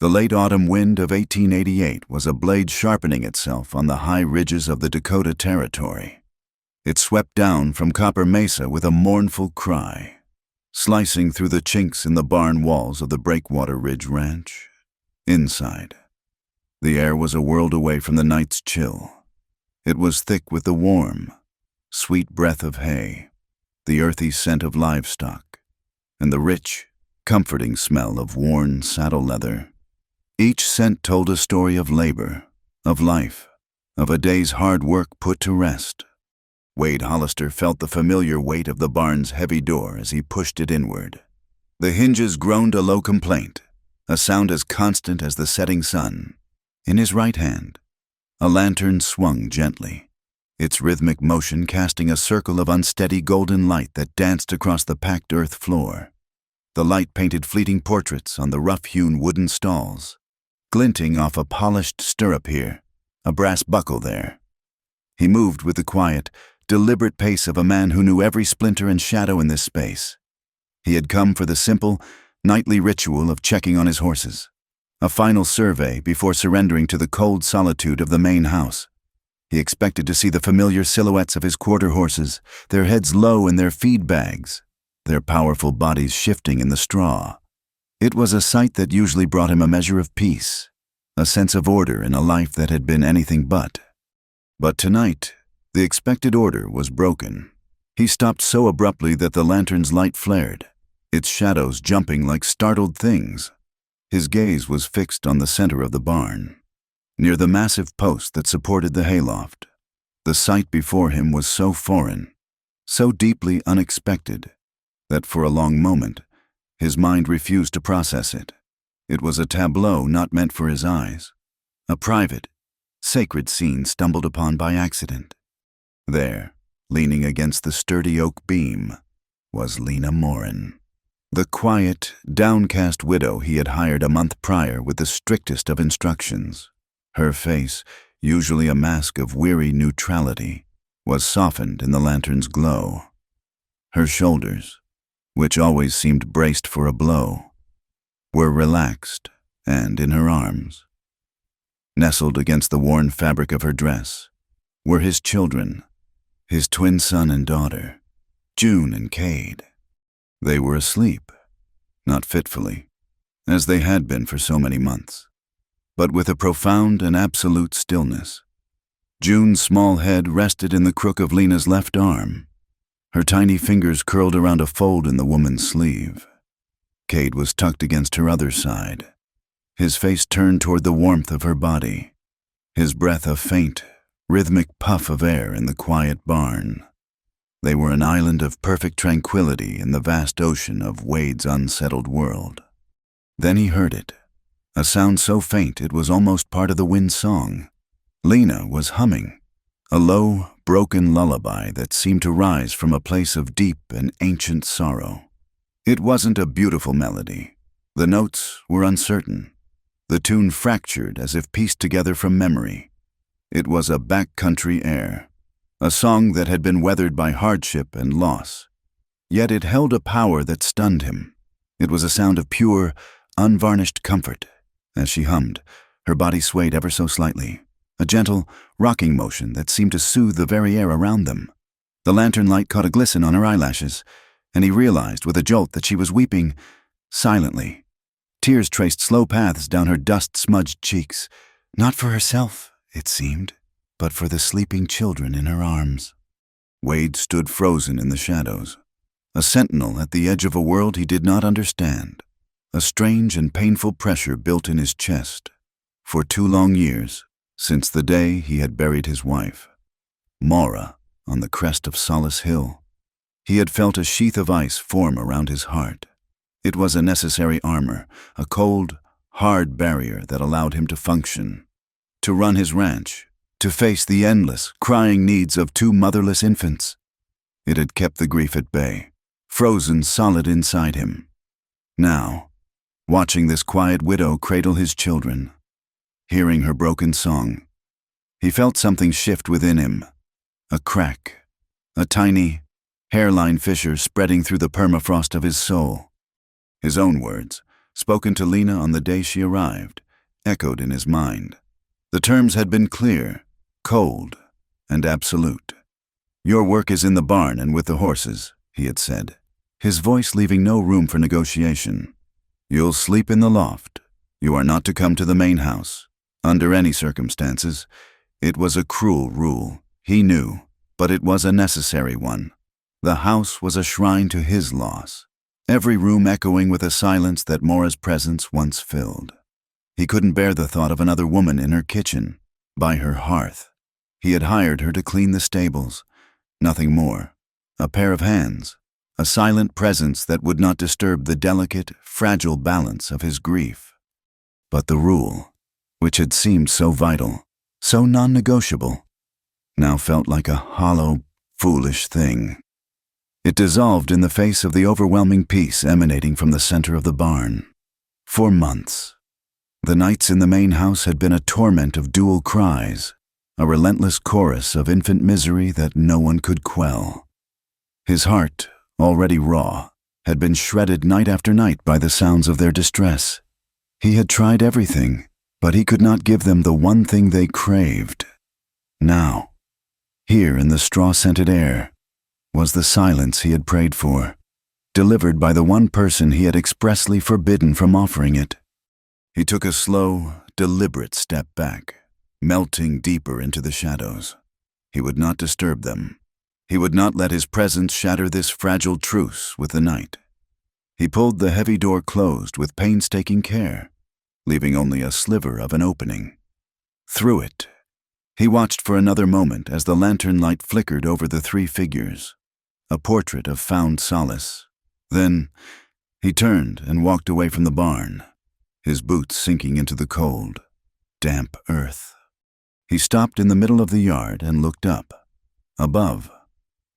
The late autumn wind of 1888 was a blade sharpening itself on the high ridges of the Dakota Territory. It swept down from Copper Mesa with a mournful cry, slicing through the chinks in the barn walls of the Breakwater Ridge Ranch. Inside, the air was a world away from the night's chill. It was thick with the warm, sweet breath of hay, the earthy scent of livestock, and the rich, comforting smell of worn saddle leather. Each scent told a story of labor, of life, of a day's hard work put to rest. Wade Hollister felt the familiar weight of the barn's heavy door as he pushed it inward. The hinges groaned a low complaint, a sound as constant as the setting sun. In his right hand, a lantern swung gently, its rhythmic motion casting a circle of unsteady golden light that danced across the packed earth floor. The light painted fleeting portraits on the rough-hewn wooden stalls, glinting off a polished stirrup here, a brass buckle there. He moved with the quiet, deliberate pace of a man who knew every splinter and shadow in this space. He had come for the simple, nightly ritual of checking on his horses, a final survey before surrendering to the cold solitude of the main house. He expected to see the familiar silhouettes of his quarter horses, their heads low in their feed bags, their powerful bodies shifting in the straw. It was a sight that usually brought him a measure of peace, a sense of order in a life that had been anything but. But tonight, the expected order was broken. He stopped so abruptly that the lantern's light flared, its shadows jumping like startled things. His gaze was fixed on the center of the barn, near the massive post that supported the hayloft. The sight before him was so foreign, so deeply unexpected, that for a long moment, his mind refused to process it. It was a tableau not meant for his eyes, a private, sacred scene stumbled upon by accident. There, leaning against the sturdy oak beam, was Lena Morin, the quiet, downcast widow he had hired a month prior with the strictest of instructions. Her face, usually a mask of weary neutrality, was softened in the lantern's glow. Her shoulders, which always seemed braced for a blow, were relaxed, and in her arms, nestled against the worn fabric of her dress, were his children, his twin son and daughter, June and Cade. They were asleep, not fitfully, as they had been for so many months, but with a profound and absolute stillness. June's small head rested in the crook of Lena's left arm, her tiny fingers curled around a fold in the woman's sleeve. Cade was tucked against her other side, his face turned toward the warmth of her body, his breath a faint, rhythmic puff of air in the quiet barn. They were an island of perfect tranquility in the vast ocean of Wade's unsettled world. Then he heard it, a sound so faint it was almost part of the wind's song. Lena was humming, a low, broken lullaby that seemed to rise from a place of deep and ancient sorrow. It wasn't a beautiful melody. The notes were uncertain, the tune fractured as if pieced together from memory. It was a backcountry air, a song that had been weathered by hardship and loss. Yet it held a power that stunned him. It was a sound of pure, unvarnished comfort. As she hummed, her body swayed ever so slightly, a gentle, rocking motion that seemed to soothe the very air around them. The lantern light caught a glisten on her eyelashes, and he realized with a jolt that she was weeping silently. Tears traced slow paths down her dust-smudged cheeks, not for herself, it seemed, but for the sleeping children in her arms. Wade stood frozen in the shadows, a sentinel at the edge of a world he did not understand. A strange and painful pressure built in his chest. For 2 long years, since the day he had buried his wife, Maura, on the crest of Solace Hill, he had felt a sheath of ice form around his heart. It was a necessary armor, a cold, hard barrier that allowed him to function, to run his ranch, to face the endless, crying needs of 2 motherless infants. It had kept the grief at bay, frozen solid inside him. Now, watching this quiet widow cradle his children, hearing her broken song, he felt something shift within him, a crack, a tiny, hairline fissure spreading through the permafrost of his soul. His own words, spoken to Lena on the day she arrived, echoed in his mind. The terms had been clear, cold, and absolute. "Your work is in the barn and with the horses," he had said, his voice leaving no room for negotiation. "You'll sleep in the loft. You are not to come to the main house, under any circumstances." It was a cruel rule, he knew, but it was a necessary one. The house was a shrine to his loss, every room echoing with a silence that Mora's presence once filled. He couldn't bear the thought of another woman in her kitchen, by her hearth. He had hired her to clean the stables, nothing more. A pair of hands, a silent presence that would not disturb the delicate, fragile balance of his grief. But the rule, which had seemed so vital, so non-negotiable, now felt like a hollow, foolish thing. It dissolved in the face of the overwhelming peace emanating from the center of the barn. For months, the nights in the main house had been a torment of dual cries, a relentless chorus of infant misery that no one could quell. His heart, already raw, had been shredded night after night by the sounds of their distress. He had tried everything, but he could not give them the one thing they craved. Now, here in the straw-scented air, was the silence he had prayed for, delivered by the one person he had expressly forbidden from offering it. He took a slow, deliberate step back, melting deeper into the shadows. He would not disturb them. He would not let his presence shatter this fragile truce with the night. He pulled the heavy door closed with painstaking care, leaving only a sliver of an opening. Through it, he watched for another moment as the lantern light flickered over the three figures, a portrait of found solace. Then he turned and walked away from the barn, his boots sinking into the cold, damp earth. He stopped in the middle of the yard and looked up. Above,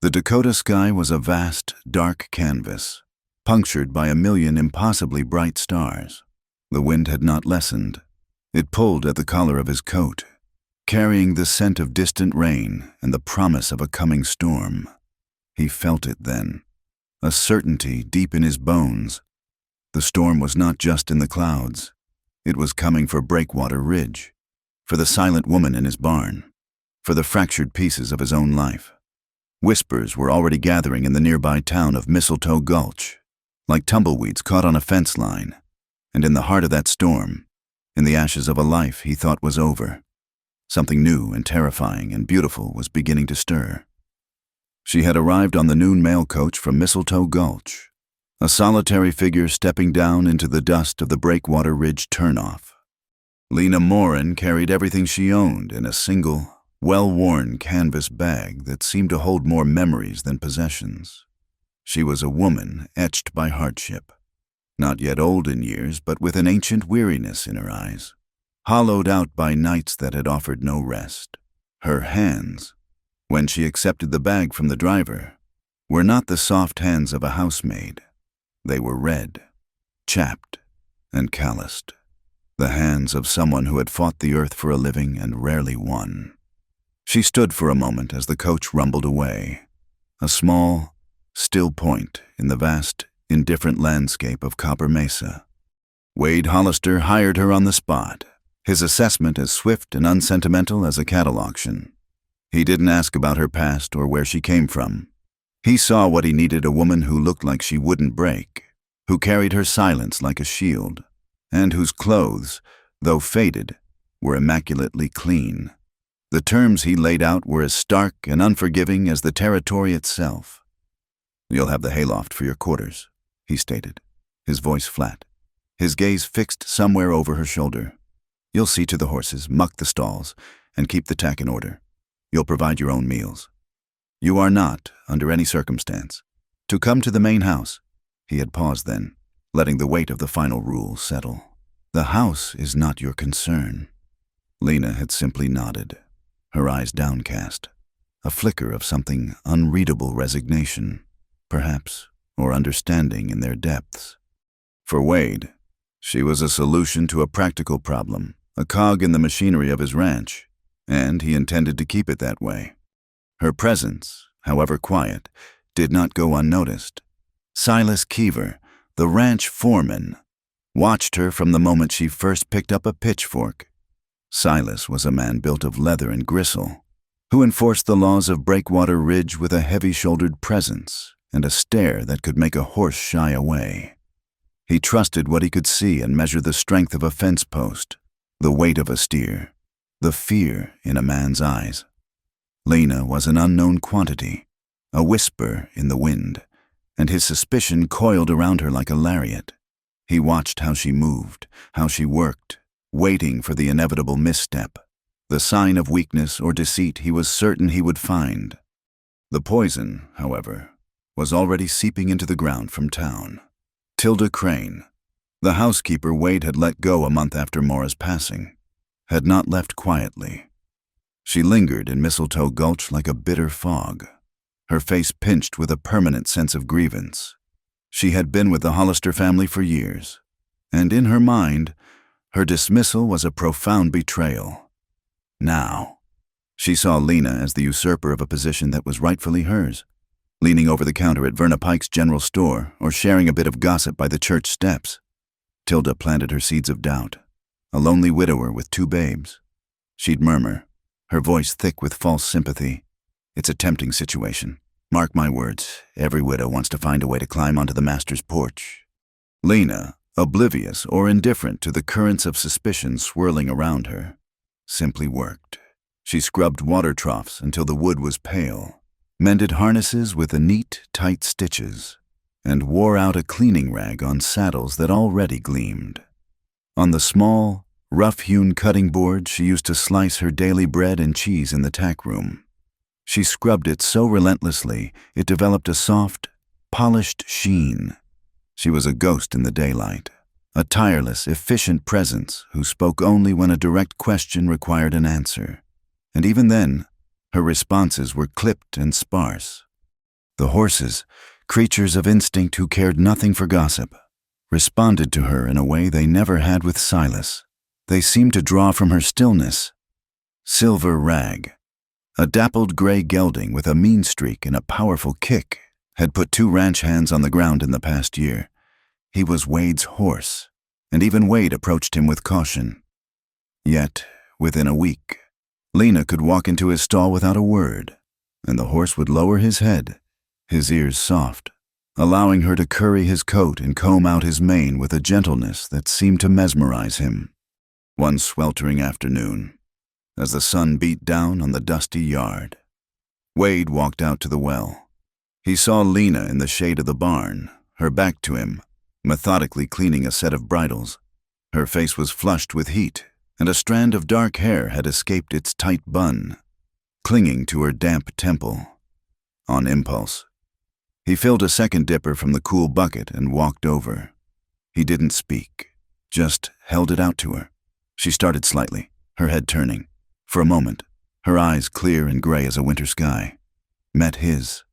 the Dakota sky was a vast, dark canvas, punctured by a million impossibly bright stars. The wind had not lessened. It pulled at the collar of his coat, carrying the scent of distant rain and the promise of a coming storm. He felt it then, a certainty deep in his bones. The storm was not just in the clouds. It was coming for Breakwater Ridge, for the silent woman in his barn, for the fractured pieces of his own life. Whispers were already gathering in the nearby town of Mistletoe Gulch, like tumbleweeds caught on a fence line. And in the heart of that storm, in the ashes of a life he thought was over, something new and terrifying and beautiful was beginning to stir. She had arrived on the noon mail coach from Mistletoe Gulch, a solitary figure stepping down into the dust of the Breakwater Ridge turnoff. Lena Morin carried everything she owned in a single, well-worn canvas bag that seemed to hold more memories than possessions. She was a woman etched by hardship, not yet old in years, but with an ancient weariness in her eyes, hollowed out by nights that had offered no rest. Her hands, when she accepted the bag from the driver, were not the soft hands of a housemaid. They were red, chapped, and calloused, the hands of someone who had fought the earth for a living and rarely won. She stood for a moment as the coach rumbled away, a small, still point in the vast, indifferent landscape of Copper Mesa. Wade Hollister hired her on the spot, his assessment as swift and unsentimental as a cattle auction. He didn't ask about her past or where she came from. He saw what he needed: a woman who looked like she wouldn't break, who carried her silence like a shield, and whose clothes, though faded, were immaculately clean. The terms he laid out were as stark and unforgiving as the territory itself. "You'll have the hayloft for your quarters," he stated, his voice flat, his gaze fixed somewhere over her shoulder. "You'll see to the horses, muck the stalls, and keep the tack in order. You'll provide your own meals. You are not, under any circumstance, to come to the main house." He had paused then, letting the weight of the final rule settle. "The house is not your concern." Lena had simply nodded, her eyes downcast, a flicker of something unreadable resignation, perhaps, or understanding in their depths. For Wade, she was a solution to a practical problem, a cog in the machinery of his ranch, and he intended to keep it that way. Her presence, however quiet, did not go unnoticed. Silas Keever, the ranch foreman, watched her from the moment she first picked up a pitchfork. Silas was a man built of leather and gristle, who enforced the laws of Breakwater Ridge with a heavy-shouldered presence and a stare that could make a horse shy away. He trusted what he could see and measure the strength of a fence post, the weight of a steer, the fear in a man's eyes. Lena was an unknown quantity, a whisper in the wind, and his suspicion coiled around her like a lariat. He watched how she moved, how she worked, waiting for the inevitable misstep, the sign of weakness or deceit he was certain he would find. The poison, however, was already seeping into the ground from town. Tilda Crane, the housekeeper Wade had let go a month after Maura's passing, had not left quietly. She lingered in Mistletoe Gulch like a bitter fog, her face pinched with a permanent sense of grievance. She had been with the Hollister family for years, and in her mind, her dismissal was a profound betrayal. Now, she saw Lena as the usurper of a position that was rightfully hers, leaning over the counter at Verna Pike's general store or sharing a bit of gossip by the church steps. Tilda planted her seeds of doubt, a lonely widower with 2 babes. She'd murmur, her voice thick with false sympathy. "It's a tempting situation. Mark my words, every widow wants to find a way to climb onto the master's porch." Lena, oblivious or indifferent to the currents of suspicion swirling around her, simply worked. She scrubbed water troughs until the wood was pale, mended harnesses with the neat, tight stitches, and wore out a cleaning rag on saddles that already gleamed. On the small, rough-hewn cutting board she used to slice her daily bread and cheese in the tack room. She scrubbed it so relentlessly it developed a soft, polished sheen. She was a ghost in the daylight, a tireless, efficient presence who spoke only when a direct question required an answer. And even then, her responses were clipped and sparse. The horses, creatures of instinct who cared nothing for gossip, responded to her in a way they never had with Silas. They seemed to draw from her stillness. Silver Rag, a dappled gray gelding with a mean streak and a powerful kick, had put 2 ranch hands on the ground in the past year. He was Wade's horse, and even Wade approached him with caution. Yet, within a week, Lena could walk into his stall without a word, and the horse would lower his head, his ears soft, allowing her to curry his coat and comb out his mane with a gentleness that seemed to mesmerize him. One sweltering afternoon, as the sun beat down on the dusty yard, Wade walked out to the well. He saw Lena in the shade of the barn, her back to him, methodically cleaning a set of bridles. Her face was flushed with heat, and a strand of dark hair had escaped its tight bun, clinging to her damp temple. On impulse, he filled a second dipper from the cool bucket and walked over. He didn't speak, just held it out to her. She started slightly, her head turning. For a moment, her eyes clear and gray as a winter sky, met his.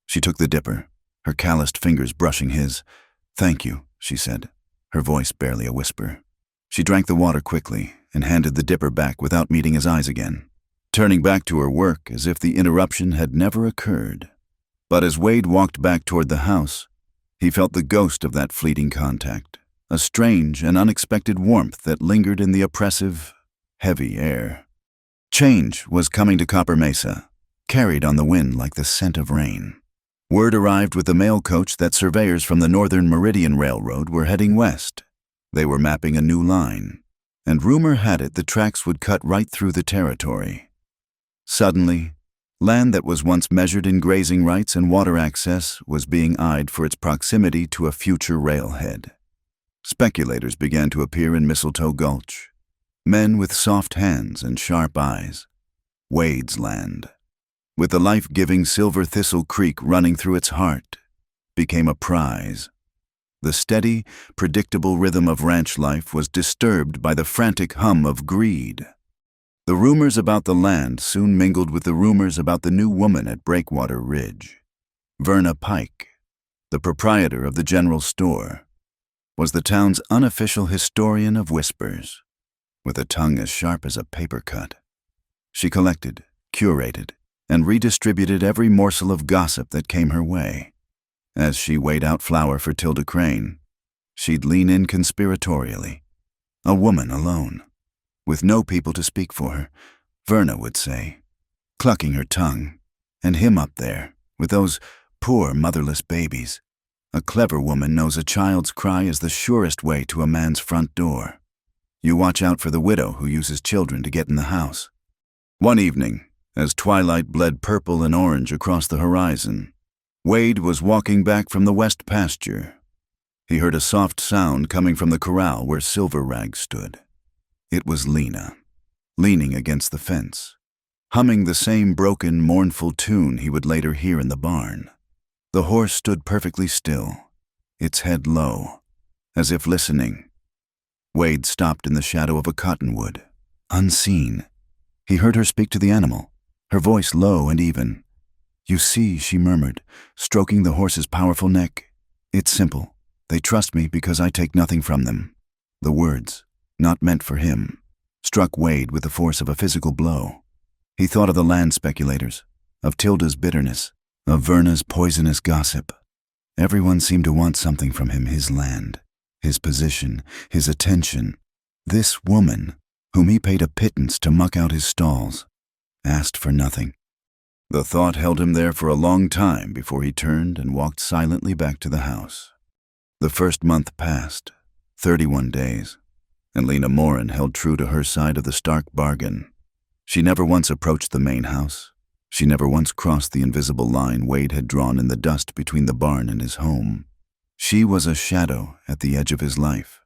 She took the dipper, her calloused fingers brushing his. "Thank you," she said, her voice barely a whisper. She drank the water quickly and handed the dipper back without meeting his eyes again, turning back to her work as if the interruption had never occurred. But as Wade walked back toward the house, he felt the ghost of that fleeting contact, a strange and unexpected warmth that lingered in the oppressive, heavy air. Change was coming to Copper Mesa, carried on the wind like the scent of rain. Word arrived with the mail coach that surveyors from the Northern Meridian Railroad were heading west. They were mapping a new line, and rumor had it the tracks would cut right through the territory. Suddenly, land that was once measured in grazing rights and water access was being eyed for its proximity to a future railhead. Speculators began to appear in Mistletoe Gulch, men with soft hands and sharp eyes. Wade's land, with the life-giving Silver Thistle Creek running through its heart, became a prize. The steady, predictable rhythm of ranch life was disturbed by the frantic hum of greed. The rumors about the land soon mingled with the rumors about the new woman at Breakwater Ridge. Verna Pike, the proprietor of the general store, was the town's unofficial historian of whispers, with a tongue as sharp as a paper cut. She collected, curated, and redistributed every morsel of gossip that came her way. As she weighed out flour for Tilda Crane, she'd lean in conspiratorially. A woman alone, with no people to speak for her, Verna would say, clucking her tongue, and him up there, with those poor motherless babies. A clever woman knows a child's cry is the surest way to a man's front door. You watch out for the widow who uses children to get in the house. One evening, as twilight bled purple and orange across the horizon, Wade was walking back from the west pasture. He heard a soft sound coming from the corral where Silver Rag stood. It was Lena, leaning against the fence, humming the same broken, mournful tune he would later hear in the barn. The horse stood perfectly still, its head low, as if listening. Wade stopped in the shadow of a cottonwood, unseen. He heard her speak to the animal, her voice low and even. "You see," she murmured, stroking the horse's powerful neck. "It's simple. They trust me because I take nothing from them." The words, not meant for him, struck Wade with the force of a physical blow. He thought of the land speculators, of Tilda's bitterness, of Verna's poisonous gossip. Everyone seemed to want something from him, his land, his position, his attention. This woman, whom he paid a pittance to muck out his stalls, asked for nothing. The thought held him there for a long time before he turned and walked silently back to the house. The first month passed, 31 days, and Lena Morin held true to her side of the stark bargain. She never once approached the main house. She never once crossed the invisible line Wade had drawn in the dust between the barn and his home. She was a shadow at the edge of his life,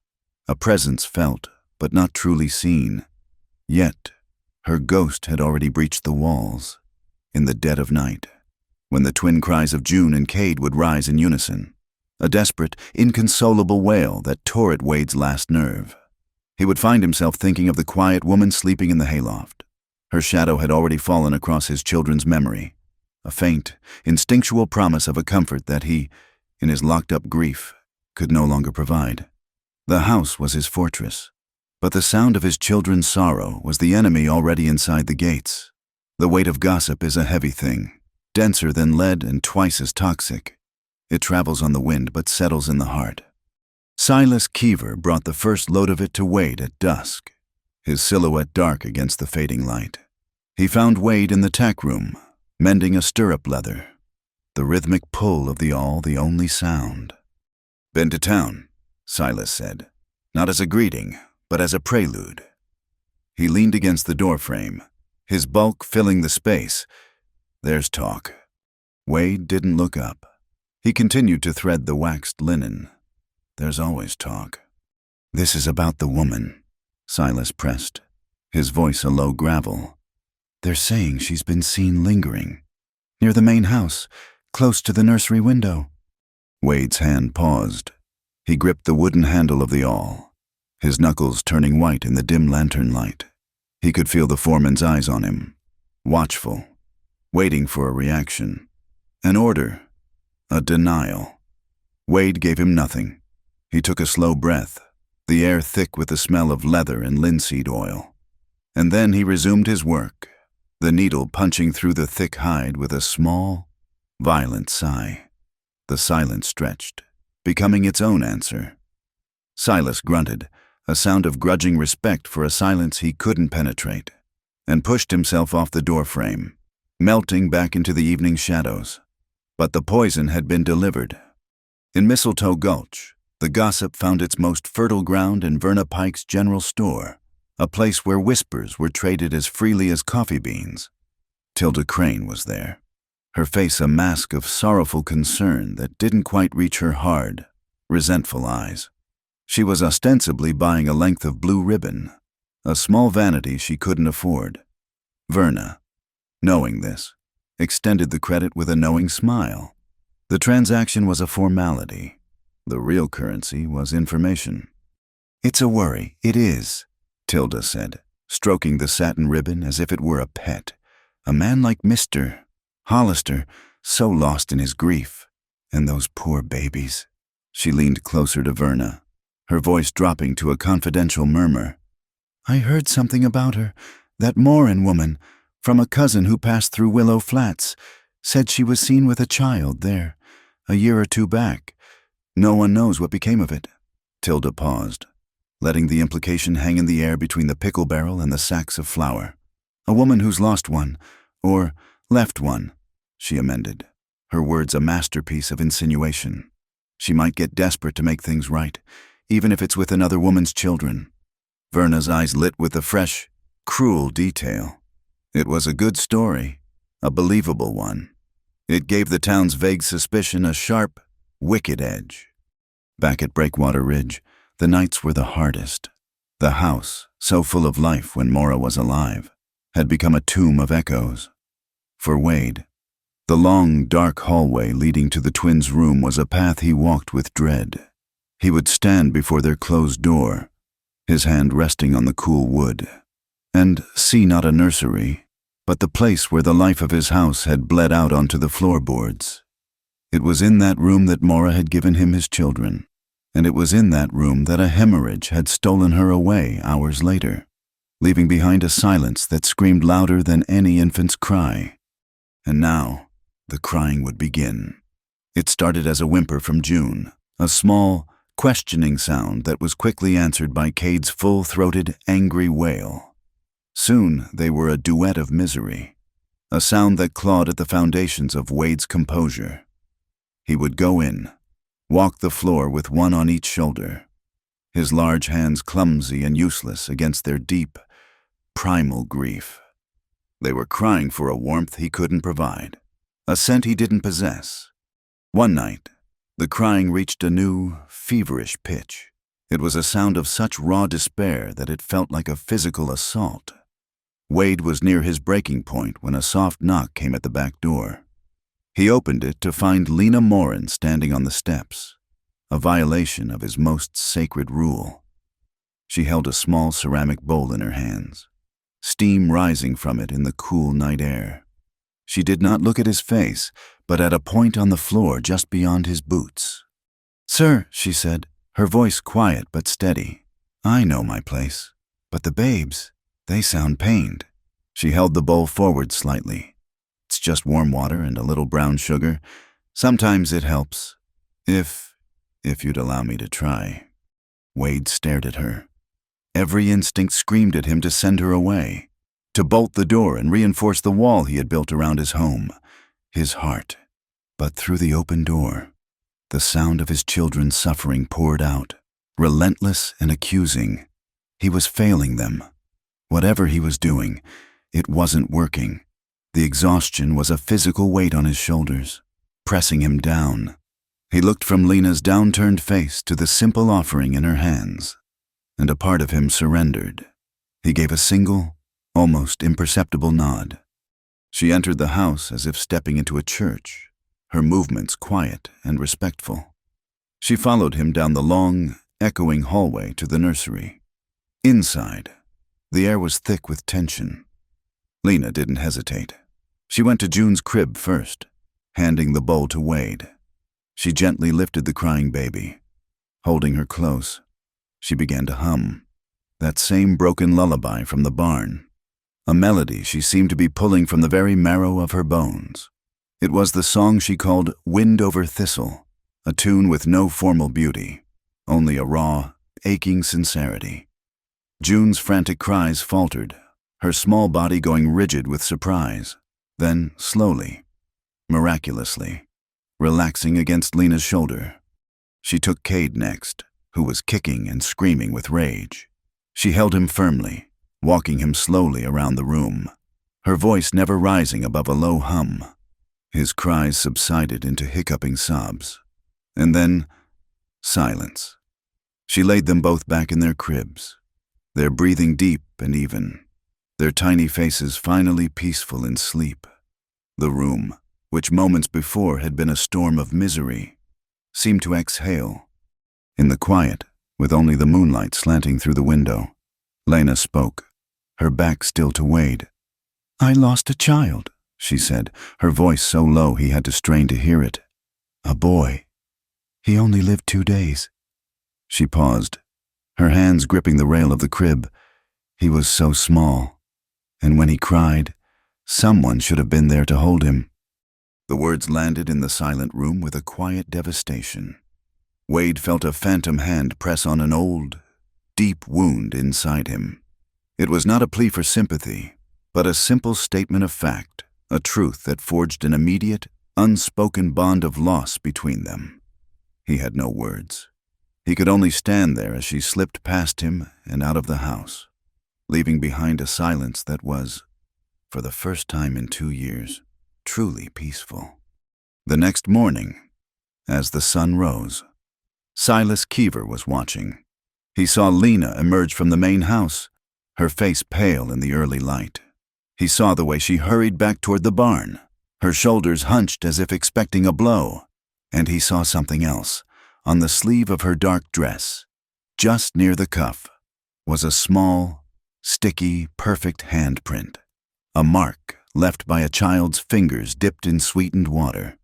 a presence felt but not truly seen. Yet, her ghost had already breached the walls. In the dead of night, when the twin cries of June and Cade would rise in unison, a desperate, inconsolable wail that tore at Wade's last nerve. He would find himself thinking of the quiet woman sleeping in the hayloft. Her shadow had already fallen across his children's memory, a faint, instinctual promise of a comfort that he, in his locked-up grief, could no longer provide. The house was his fortress, but the sound of his children's sorrow was the enemy already inside the gates. The weight of gossip is a heavy thing, denser than lead and twice as toxic. It travels on the wind but settles in the heart. Silas Keever brought the first load of it to Wade at dusk, his silhouette dark against the fading light. He found Wade in the tack room, mending a stirrup leather, the rhythmic pull of the only sound. "Been to town," Silas said, not as a greeting, but as a prelude. He leaned against the doorframe, his bulk filling the space. "There's talk." Wade didn't look up. He continued to thread the waxed linen. "There's always talk." "This is about the woman," Silas pressed, his voice a low gravel. "They're saying she's been seen lingering, near the main house, close to the nursery window." Wade's hand paused. He gripped the wooden handle of the awl, his knuckles turning white in the dim lantern light. He could feel the foreman's eyes on him, watchful, waiting for a reaction, an order, a denial. Wade gave him nothing. He took a slow breath, the air thick with the smell of leather and linseed oil. And then he resumed his work, the needle punching through the thick hide with a small, violent sigh. The silence stretched, becoming its own answer. Silas grunted, a sound of grudging respect for a silence he couldn't penetrate, and pushed himself off the doorframe, melting back into the evening shadows. But the poison had been delivered. In Mistletoe Gulch, the gossip found its most fertile ground in Verna Pike's general store, a place where whispers were traded as freely as coffee beans. Tilda Crane was there, her face a mask of sorrowful concern that didn't quite reach her hard, resentful eyes. She was ostensibly buying a length of blue ribbon, a small vanity she couldn't afford. Verna, knowing this, extended the credit with a knowing smile. The transaction was a formality. The real currency was information. "It's a worry, it is," Tilda said, stroking the satin ribbon as if it were a pet. "A man like Mr. Hollister, so lost in his grief. And those poor babies." She leaned closer to Verna, her voice dropping to a confidential murmur. "I heard something about her, that Morin woman, from a cousin who passed through Willow Flats, said she was seen with a child there, a year or two back. No one knows what became of it. Tilda paused, letting the implication hang in the air between the pickle barrel and the sacks of flour. A woman who's lost one, or left one, she amended, her words a masterpiece of insinuation. She might get desperate to make things right, even if it's with another woman's children. Verna's eyes lit with the fresh, cruel detail. It was a good story, a believable one. It gave the town's vague suspicion a sharp, wicked edge. Back at Breakwater Ridge, the nights were the hardest. The house, so full of life when Maura was alive, had become a tomb of echoes. For Wade, the long, dark hallway leading to the twins' room was a path he walked with dread. He would stand before their closed door, his hand resting on the cool wood, and see not a nursery, but the place where the life of his house had bled out onto the floorboards. It was in that room that Maura had given him his children, and it was in that room that a hemorrhage had stolen her away hours later, leaving behind a silence that screamed louder than any infant's cry. And now, the crying would begin. It started as a whimper from June, a small, questioning sound that was quickly answered by Cade's full-throated, angry wail. Soon they were a duet of misery, a sound that clawed at the foundations of Wade's composure. He would go in, walk the floor with one on each shoulder, his large hands clumsy and useless against their deep, primal grief. They were crying for a warmth he couldn't provide, a scent he didn't possess. One night, the crying reached a new, feverish pitch. It was a sound of such raw despair that it felt like a physical assault. Wade was near his breaking point when a soft knock came at the back door. He opened it to find Lena Morin standing on the steps, a violation of his most sacred rule. She held a small ceramic bowl in her hands, steam rising from it in the cool night air. She did not look at his face, but at a point on the floor just beyond his boots. "Sir," she said, her voice quiet but steady, "I know my place, but the babes, they sound pained." She held the bowl forward slightly. "It's just warm water and a little brown sugar. Sometimes it helps. If you'd allow me to try." Wade stared at her. Every instinct screamed at him to send her away, to bolt the door and reinforce the wall he had built around his home, his heart. But through the open door, the sound of his children's suffering poured out, relentless and accusing. He was failing them. Whatever he was doing, it wasn't working. The exhaustion was a physical weight on his shoulders, pressing him down. He looked from Lena's downturned face to the simple offering in her hands, and a part of him surrendered. He gave a single, almost imperceptible nod. She entered the house as if stepping into a church, her movements quiet and respectful. She followed him down the long, echoing hallway to the nursery. Inside, the air was thick with tension. Lena didn't hesitate. She went to June's crib first, handing the bowl to Wade. She gently lifted the crying baby. Holding her close, she began to hum, that same broken lullaby from the barn, a melody she seemed to be pulling from the very marrow of her bones. It was the song she called Wind Over Thistle, a tune with no formal beauty, only a raw, aching sincerity. June's frantic cries faltered, her small body going rigid with surprise, then slowly, miraculously, relaxing against Lena's shoulder. She took Cade next, who was kicking and screaming with rage. She held him firmly, walking him slowly around the room, her voice never rising above a low hum. His cries subsided into hiccuping sobs, and then silence. She laid them both back in their cribs, their breathing deep and even, their tiny faces finally peaceful in sleep. The room, which moments before had been a storm of misery, seemed to exhale. In the quiet, with only the moonlight slanting through the window, Lena spoke, her back still to Wade. "I lost a child," she said, her voice so low he had to strain to hear it. "A boy. He only lived 2 days." She paused, her hands gripping the rail of the crib. He was so small, and when he cried, someone should have been there to hold him. The words landed in the silent room with a quiet devastation. Wade felt a phantom hand press on an old, deep wound inside him. It was not a plea for sympathy, but a simple statement of fact, a truth that forged an immediate, unspoken bond of loss between them. He had no words. He could only stand there as she slipped past him and out of the house, leaving behind a silence that was, for the first time in 2 years, truly peaceful. The next morning, as the sun rose, Silas Keever was watching. He saw Lena emerge from the main house, her face pale in the early light. He saw the way she hurried back toward the barn, her shoulders hunched as if expecting a blow. And he saw something else. On the sleeve of her dark dress, just near the cuff, was a small, sticky, perfect handprint, a mark left by a child's fingers dipped in sweetened water.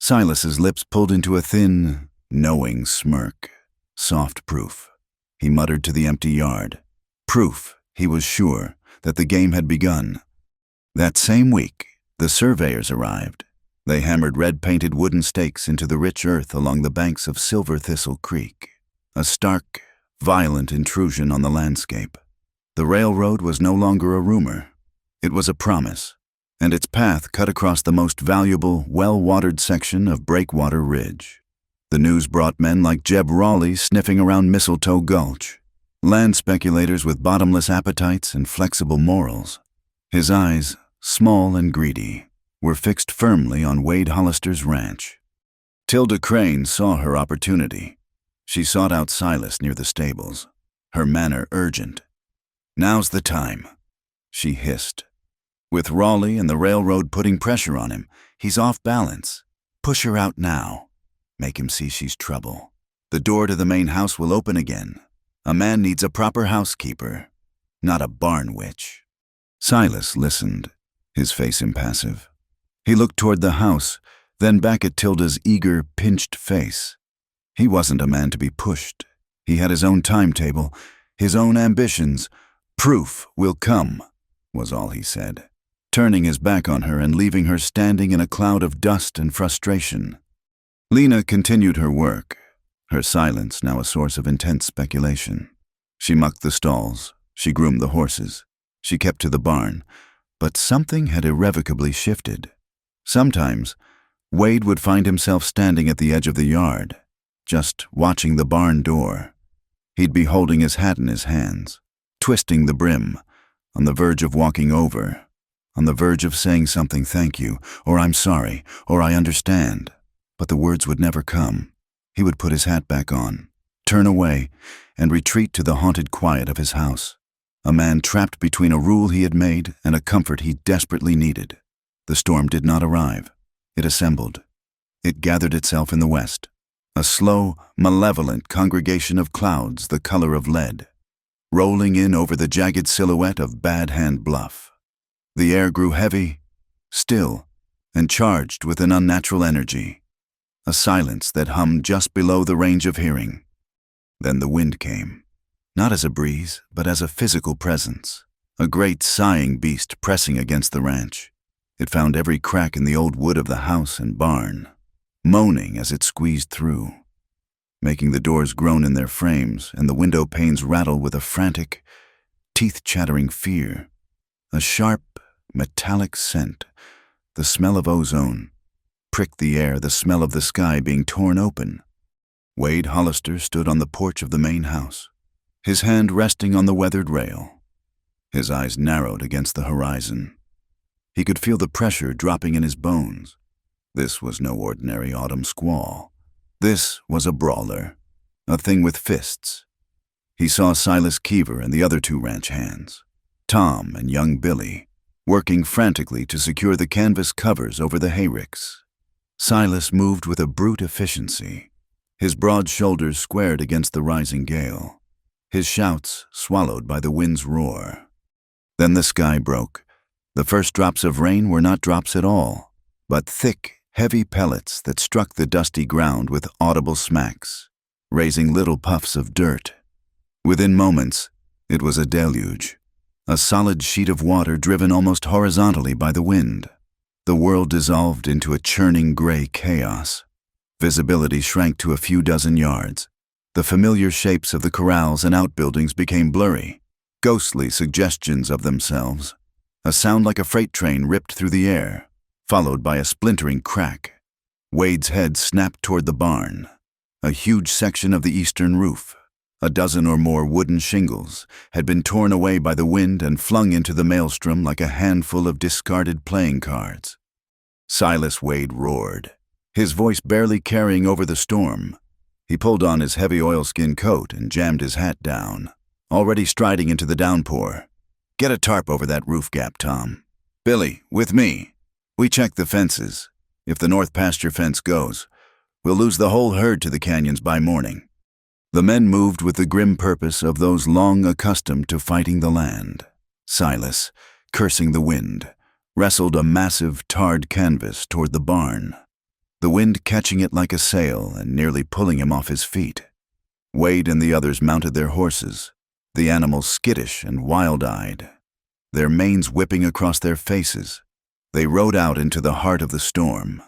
Silas's lips pulled into a thin, knowing smirk. Soft proof. He muttered to the empty yard. Proof, he was sure, that the game had begun. That same week, the surveyors arrived. They hammered red-painted wooden stakes into the rich earth along the banks of Silver Thistle Creek, a stark, violent intrusion on the landscape. The railroad was no longer a rumor. It was a promise, and its path cut across the most valuable, well-watered section of Breakwater Ridge. The news brought men like Jeb Raleigh sniffing around Mistletoe Gulch, land speculators with bottomless appetites and flexible morals. His eyes, small and greedy, were fixed firmly on Wade Hollister's ranch. Tilda Crane saw her opportunity. She sought out Silas near the stables, her manner urgent. "Now's the time," she hissed. "With Raleigh and the railroad putting pressure on him, he's off balance. Push her out now. Make him see she's trouble. The door to the main house will open again. A man needs a proper housekeeper, not a barn witch." Silas listened, his face impassive. He looked toward the house, then back at Tilda's eager, pinched face. He wasn't a man to be pushed. He had his own timetable, his own ambitions. "Proof will come," was all he said, turning his back on her and leaving her standing in a cloud of dust and frustration. Lena continued her work, her silence now a source of intense speculation. She mucked the stalls, she groomed the horses, she kept to the barn, but something had irrevocably shifted. Sometimes, Wade would find himself standing at the edge of the yard, just watching the barn door. He'd be holding his hat in his hands, twisting the brim, on the verge of walking over, on the verge of saying something, "Thank you," or "I'm sorry," or "I understand." But the words would never come. He would put his hat back on, turn away, and retreat to the haunted quiet of his house. A man trapped between a rule he had made and a comfort he desperately needed. The storm did not arrive. It assembled. It gathered itself in the west, a slow, malevolent congregation of clouds the color of lead, rolling in over the jagged silhouette of Bad Hand Bluff. The air grew heavy, still, and charged with an unnatural energy, a silence that hummed just below the range of hearing. Then the wind came, not as a breeze, but as a physical presence, a great sighing beast pressing against the ranch. It found every crack in the old wood of the house and barn, moaning as it squeezed through, making the doors groan in their frames and the window panes rattle with a frantic, teeth-chattering fear. A sharp, metallic scent, the smell of ozone, pricked the air, the smell of the sky being torn open. Wade Hollister stood on the porch of the main house, his hand resting on the weathered rail. His eyes narrowed against the horizon. He could feel the pressure dropping in his bones. This was no ordinary autumn squall. This was a brawler, a thing with fists. He saw Silas Keever and the other 2 ranch hands, Tom and young Billy, working frantically to secure the canvas covers over the hayricks. Silas moved with a brute efficiency, his broad shoulders squared against the rising gale, his shouts swallowed by the wind's roar. Then the sky broke. The first drops of rain were not drops at all, but thick, heavy pellets that struck the dusty ground with audible smacks, raising little puffs of dirt. Within moments, it was a deluge, a solid sheet of water driven almost horizontally by the wind. The world dissolved into a churning gray chaos. Visibility shrank to a few dozen yards. The familiar shapes of the corrals and outbuildings became blurry, ghostly suggestions of themselves. A sound like a freight train ripped through the air, followed by a splintering crack. Wade's head snapped toward the barn. A huge section of the eastern roof, a dozen or more wooden shingles, had been torn away by the wind and flung into the maelstrom like a handful of discarded playing cards. Silas Wade roared, his voice barely carrying over the storm. He pulled on his heavy oilskin coat and jammed his hat down, already striding into the downpour. "Get a tarp over that roof gap, Tom. Billy, with me. We check the fences. If the north pasture fence goes, we'll lose the whole herd to the canyons by morning." The men moved with the grim purpose of those long accustomed to fighting the land. Silas, cursing the wind, wrestled a massive tarred canvas toward the barn, the wind catching it like a sail and nearly pulling him off his feet. Wade and the others mounted their horses, the animals skittish and wild-eyed, their manes whipping across their faces. They rode out into the heart of the storm,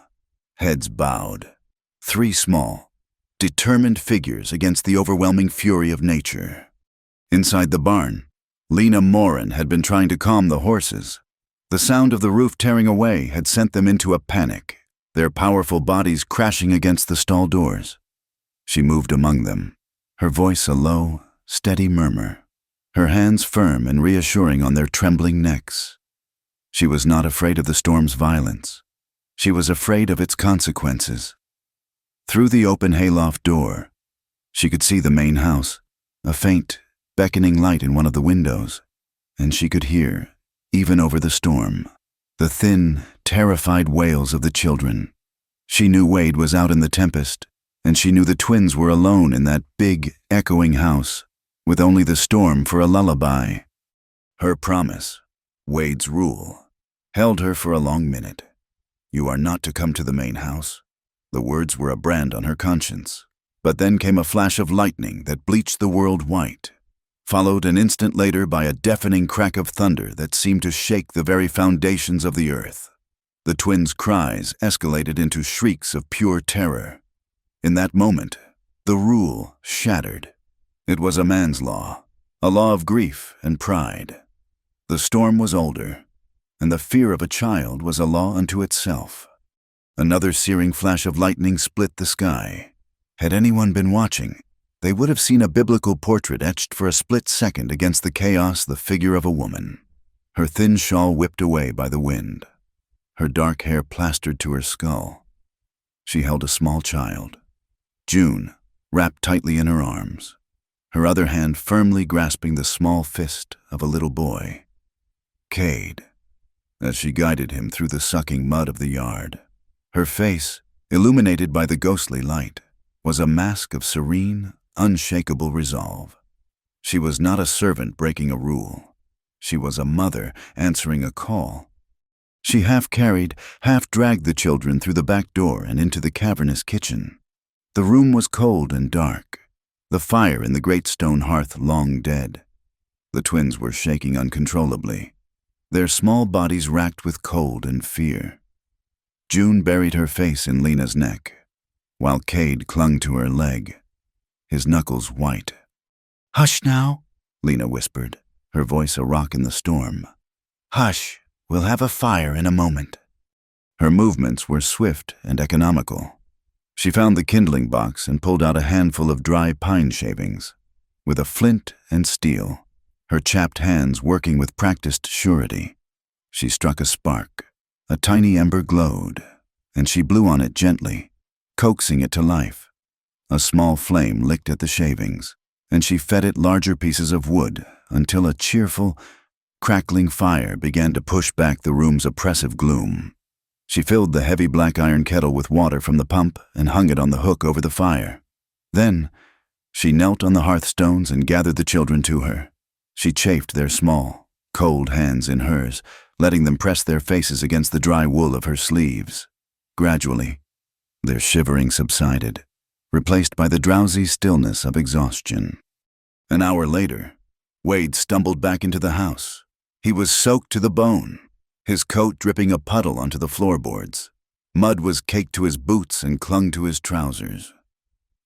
heads bowed. 3 small, determined figures against the overwhelming fury of nature. Inside the barn, Lena Morin had been trying to calm the horses. The sound of the roof tearing away had sent them into a panic, their powerful bodies crashing against the stall doors. She moved among them, her voice a low, steady murmur, her hands firm and reassuring on their trembling necks. She was not afraid of the storm's violence. She was afraid of its consequences. Through the open hayloft door, she could see the main house, a faint, beckoning light in one of the windows, and she could hear, even over the storm, the thin, terrified wails of the children. She knew Wade was out in the tempest, and she knew the twins were alone in that big, echoing house, with only the storm for a lullaby. Her promise, Wade's rule, held her for a long minute. "You are not to come to the main house." The words were a brand on her conscience. But then came a flash of lightning that bleached the world white, followed an instant later by a deafening crack of thunder that seemed to shake the very foundations of the earth. The twins' cries escalated into shrieks of pure terror. In that moment, the rule shattered. It was a man's law, a law of grief and pride. The storm was older, and the fear of a child was a law unto itself. Another searing flash of lightning split the sky. Had anyone been watching, they would have seen a biblical portrait etched for a split second against the chaos, the figure of a woman, her thin shawl whipped away by the wind, her dark hair plastered to her skull. She held a small child, June, wrapped tightly in her arms, her other hand firmly grasping the small fist of a little boy, Cade, as she guided him through the sucking mud of the yard. Her face, illuminated by the ghostly light, was a mask of serene, unshakable resolve. She was not a servant breaking a rule. She was a mother answering a call. She half carried, half dragged the children through the back door and into the cavernous kitchen. The room was cold and dark, the fire in the great stone hearth long dead. The twins were shaking uncontrollably, their small bodies racked with cold and fear. June buried her face in Lena's neck, while Cade clung to her leg, his knuckles white. "Hush now," Lena whispered, her voice a rock in the storm. "Hush, we'll have a fire in a moment." Her movements were swift and economical. She found the kindling box and pulled out a handful of dry pine shavings. With a flint and steel, her chapped hands working with practiced surety, she struck a spark. A tiny ember glowed, and she blew on it gently, coaxing it to life. A small flame licked at the shavings, and she fed it larger pieces of wood until a cheerful, crackling fire began to push back the room's oppressive gloom. She filled the heavy black iron kettle with water from the pump and hung it on the hook over the fire. Then, she knelt on the hearthstones and gathered the children to her. She chafed their small, cold hands in hers, letting them press their faces against the dry wool of her sleeves. Gradually, their shivering subsided, replaced by the drowsy stillness of exhaustion. An hour later, Wade stumbled back into the house. He was soaked to the bone, his coat dripping a puddle onto the floorboards. Mud was caked to his boots and clung to his trousers.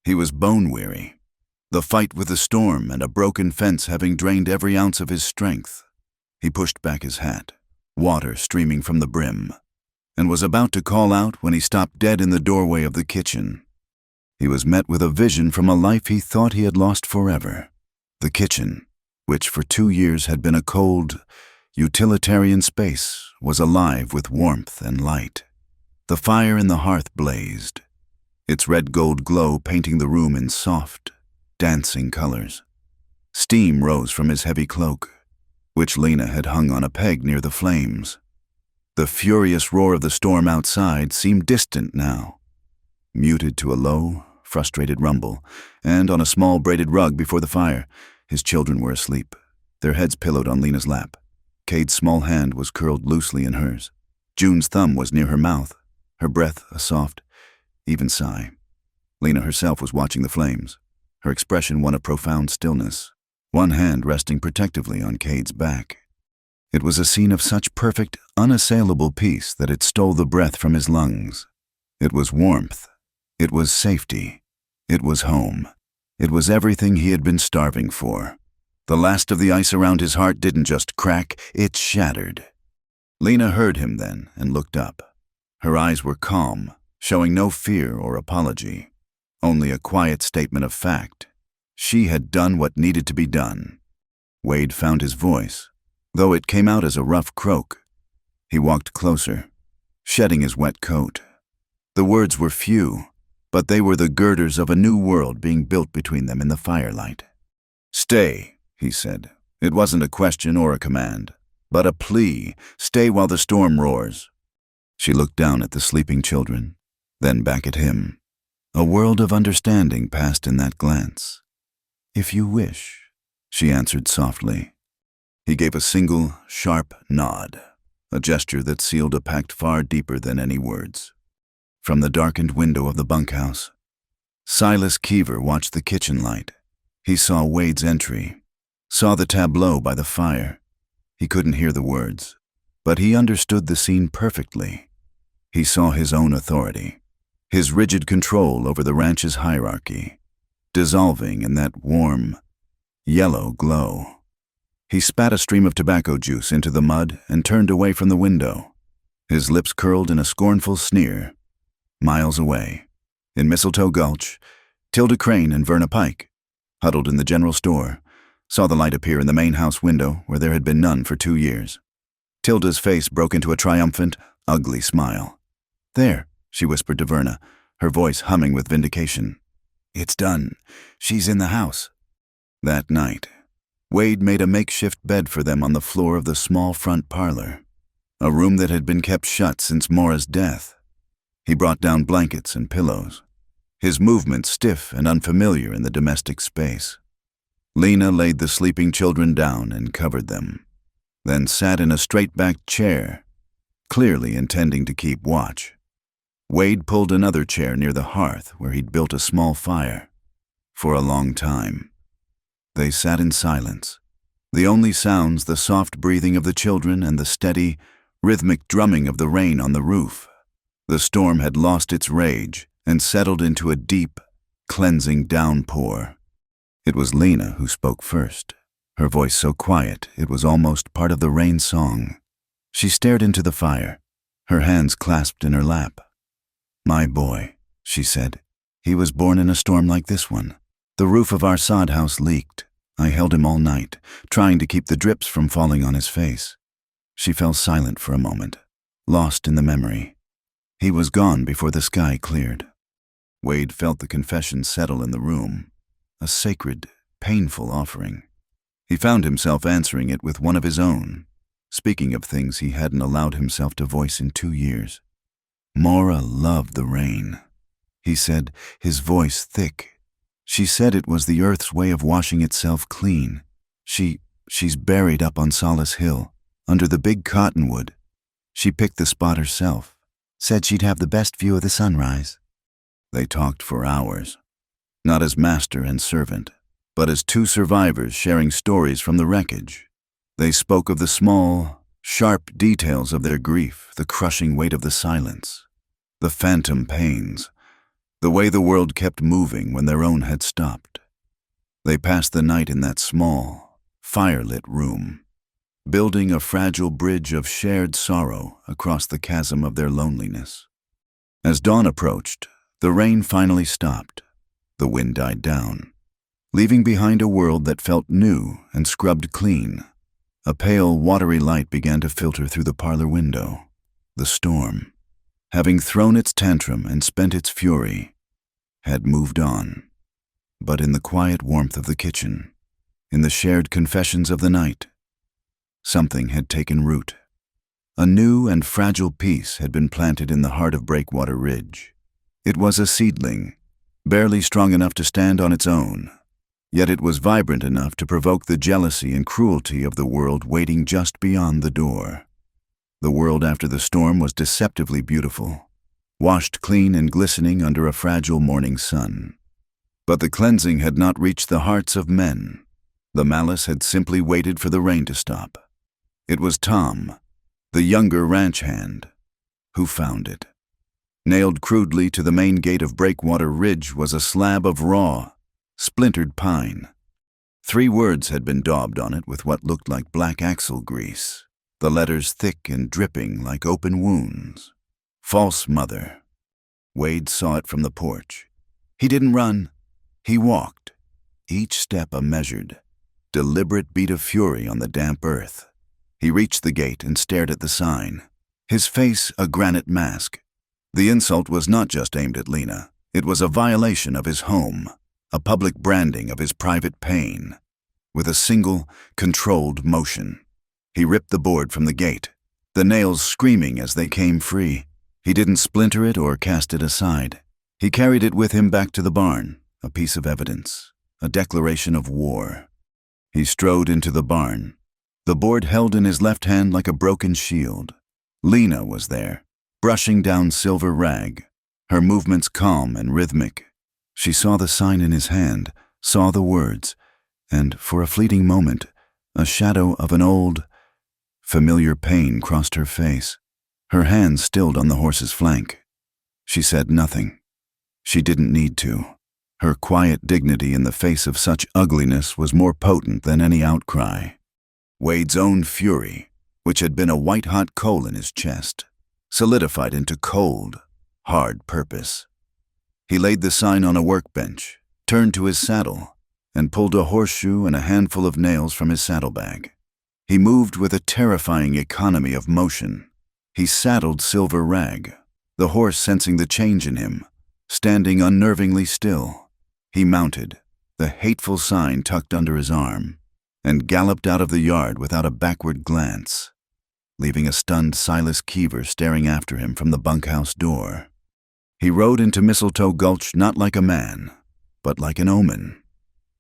He was bone-weary, the fight with the storm and a broken fence having drained every ounce of his strength. He pushed back his hat, water streaming from the brim, and was about to call out when he stopped dead in the doorway of the kitchen. He was met with a vision from a life he thought he had lost forever. The kitchen, which for 2 years had been a cold, utilitarian space, was alive with warmth and light. The fire in the hearth blazed, its red-gold glow painting the room in soft, dancing colors. Steam rose from his heavy cloak, which Lena had hung on a peg near the flames. The furious roar of the storm outside seemed distant now, muted to a low, frustrated rumble, and on a small braided rug before the fire, his children were asleep, their heads pillowed on Lena's lap. Cade's small hand was curled loosely in hers. June's thumb was near her mouth, her breath a soft, even sigh. Lena herself was watching the flames, her expression one of profound stillness, one hand resting protectively on Cade's back. It was a scene of such perfect, unassailable peace that it stole the breath from his lungs. It was warmth. It was safety. It was home. It was everything he had been starving for. The last of the ice around his heart didn't just crack, it shattered. Lena heard him then and looked up. Her eyes were calm, showing no fear or apology, only a quiet statement of fact. She had done what needed to be done. Wade found his voice, though it came out as a rough croak. He walked closer, shedding his wet coat. The words were few, but they were the girders of a new world being built between them in the firelight. "Stay," he said. It wasn't a question or a command, but a plea. "Stay while the storm roars." She looked down at the sleeping children, then back at him. A world of understanding passed in that glance. "If you wish," she answered softly. He gave a single, sharp nod, a gesture that sealed a pact far deeper than any words. From the darkened window of the bunkhouse, Silas Keever watched the kitchen light. He saw Wade's entry, saw the tableau by the fire. He couldn't hear the words, but he understood the scene perfectly. He saw his own authority, his rigid control over the ranch's hierarchy, dissolving in that warm, yellow glow. He spat a stream of tobacco juice into the mud and turned away from the window, his lips curled in a scornful sneer. Miles away, in Mistletoe Gulch, Tilda Crane and Verna Pike, huddled in the general store, saw the light appear in the main house window where there had been none for 2 years. Tilda's face broke into a triumphant, ugly smile. "There," she whispered to Verna, her voice humming with vindication. "It's done. She's in the house." That night, Wade made a makeshift bed for them on the floor of the small front parlor, a room that had been kept shut since Maura's death. He brought down blankets and pillows, his movements stiff and unfamiliar in the domestic space. Lena laid the sleeping children down and covered them, then sat in a straight-backed chair, clearly intending to keep watch. Wade pulled another chair near the hearth where he'd built a small fire. For a long time, they sat in silence, the only sounds the soft breathing of the children and the steady, rhythmic drumming of the rain on the roof. The storm had lost its rage and settled into a deep, cleansing downpour. It was Lena who spoke first, her voice so quiet it was almost part of the rain song. She stared into the fire, her hands clasped in her lap. "My boy," she said. "He was born in a storm like this one. The roof of our sod house leaked. I held him all night, trying to keep the drips from falling on his face." She fell silent for a moment, lost in the memory. He was gone before the sky cleared. Wade felt the confession settle in the room, a sacred, painful offering. He found himself answering it with one of his own, speaking of things he hadn't allowed himself to voice in 2 years. "Maura loved the rain," he said, his voice thick. "She said it was the earth's way of washing itself clean. She's buried up on Solace Hill, under the big cottonwood. She picked the spot herself. Said she'd have the best view of the sunrise." They talked for hours, not as master and servant, but as two survivors sharing stories from the wreckage. They spoke of the small, sharp details of their grief, the crushing weight of the silence, the phantom pains, the way the world kept moving when their own had stopped. They passed the night in that small, firelit room, building a fragile bridge of shared sorrow across the chasm of their loneliness. As dawn approached, the rain finally stopped. The wind died down, leaving behind a world that felt new and scrubbed clean. A pale, watery light began to filter through the parlor window. The storm, having thrown its tantrum and spent its fury, had moved on. But in the quiet warmth of the kitchen, in the shared confessions of the night, something had taken root. A new and fragile peace had been planted in the heart of Breakwater Ridge. It was a seedling, barely strong enough to stand on its own, yet it was vibrant enough to provoke the jealousy and cruelty of the world waiting just beyond the door. The world after the storm was deceptively beautiful, washed clean and glistening under a fragile morning sun. But the cleansing had not reached the hearts of men. The malice had simply waited for the rain to stop. It was Tom, the younger ranch hand, who found it. Nailed crudely to the main gate of Breakwater Ridge was a slab of raw, splintered pine. 3 words had been daubed on it with what looked like black axle grease, the letters thick and dripping like open wounds. False mother. Wade saw it from the porch. He didn't run. He walked, each step a measured, deliberate beat of fury on the damp earth. He reached the gate and stared at the sign, his face a granite mask. The insult was not just aimed at Lena. It was a violation of his home, a public branding of his private pain. With a single, controlled motion, he ripped the board from the gate, the nails screaming as they came free. He didn't splinter it or cast it aside. He carried it with him back to the barn, a piece of evidence, a declaration of war. He strode into the barn, the board held in his left hand like a broken shield. Lena was there, brushing down silver rag, her movements calm and rhythmic. She saw the sign in his hand, saw the words, and for a fleeting moment, a shadow of an old, familiar pain crossed her face. Her hand stilled on the horse's flank. She said nothing. She didn't need to. Her quiet dignity in the face of such ugliness was more potent than any outcry. Wade's own fury, which had been a white-hot coal in his chest, solidified into cold, hard purpose. He laid the sign on a workbench, turned to his saddle, and pulled a horseshoe and a handful of nails from his saddlebag. He moved with a terrifying economy of motion. He saddled Silver Rag, the horse sensing the change in him, standing unnervingly still. He mounted, the hateful sign tucked under his arm, and galloped out of the yard without a backward glance, leaving a stunned Silas Keever staring after him from the bunkhouse door. He rode into Mistletoe Gulch not like a man, but like an omen.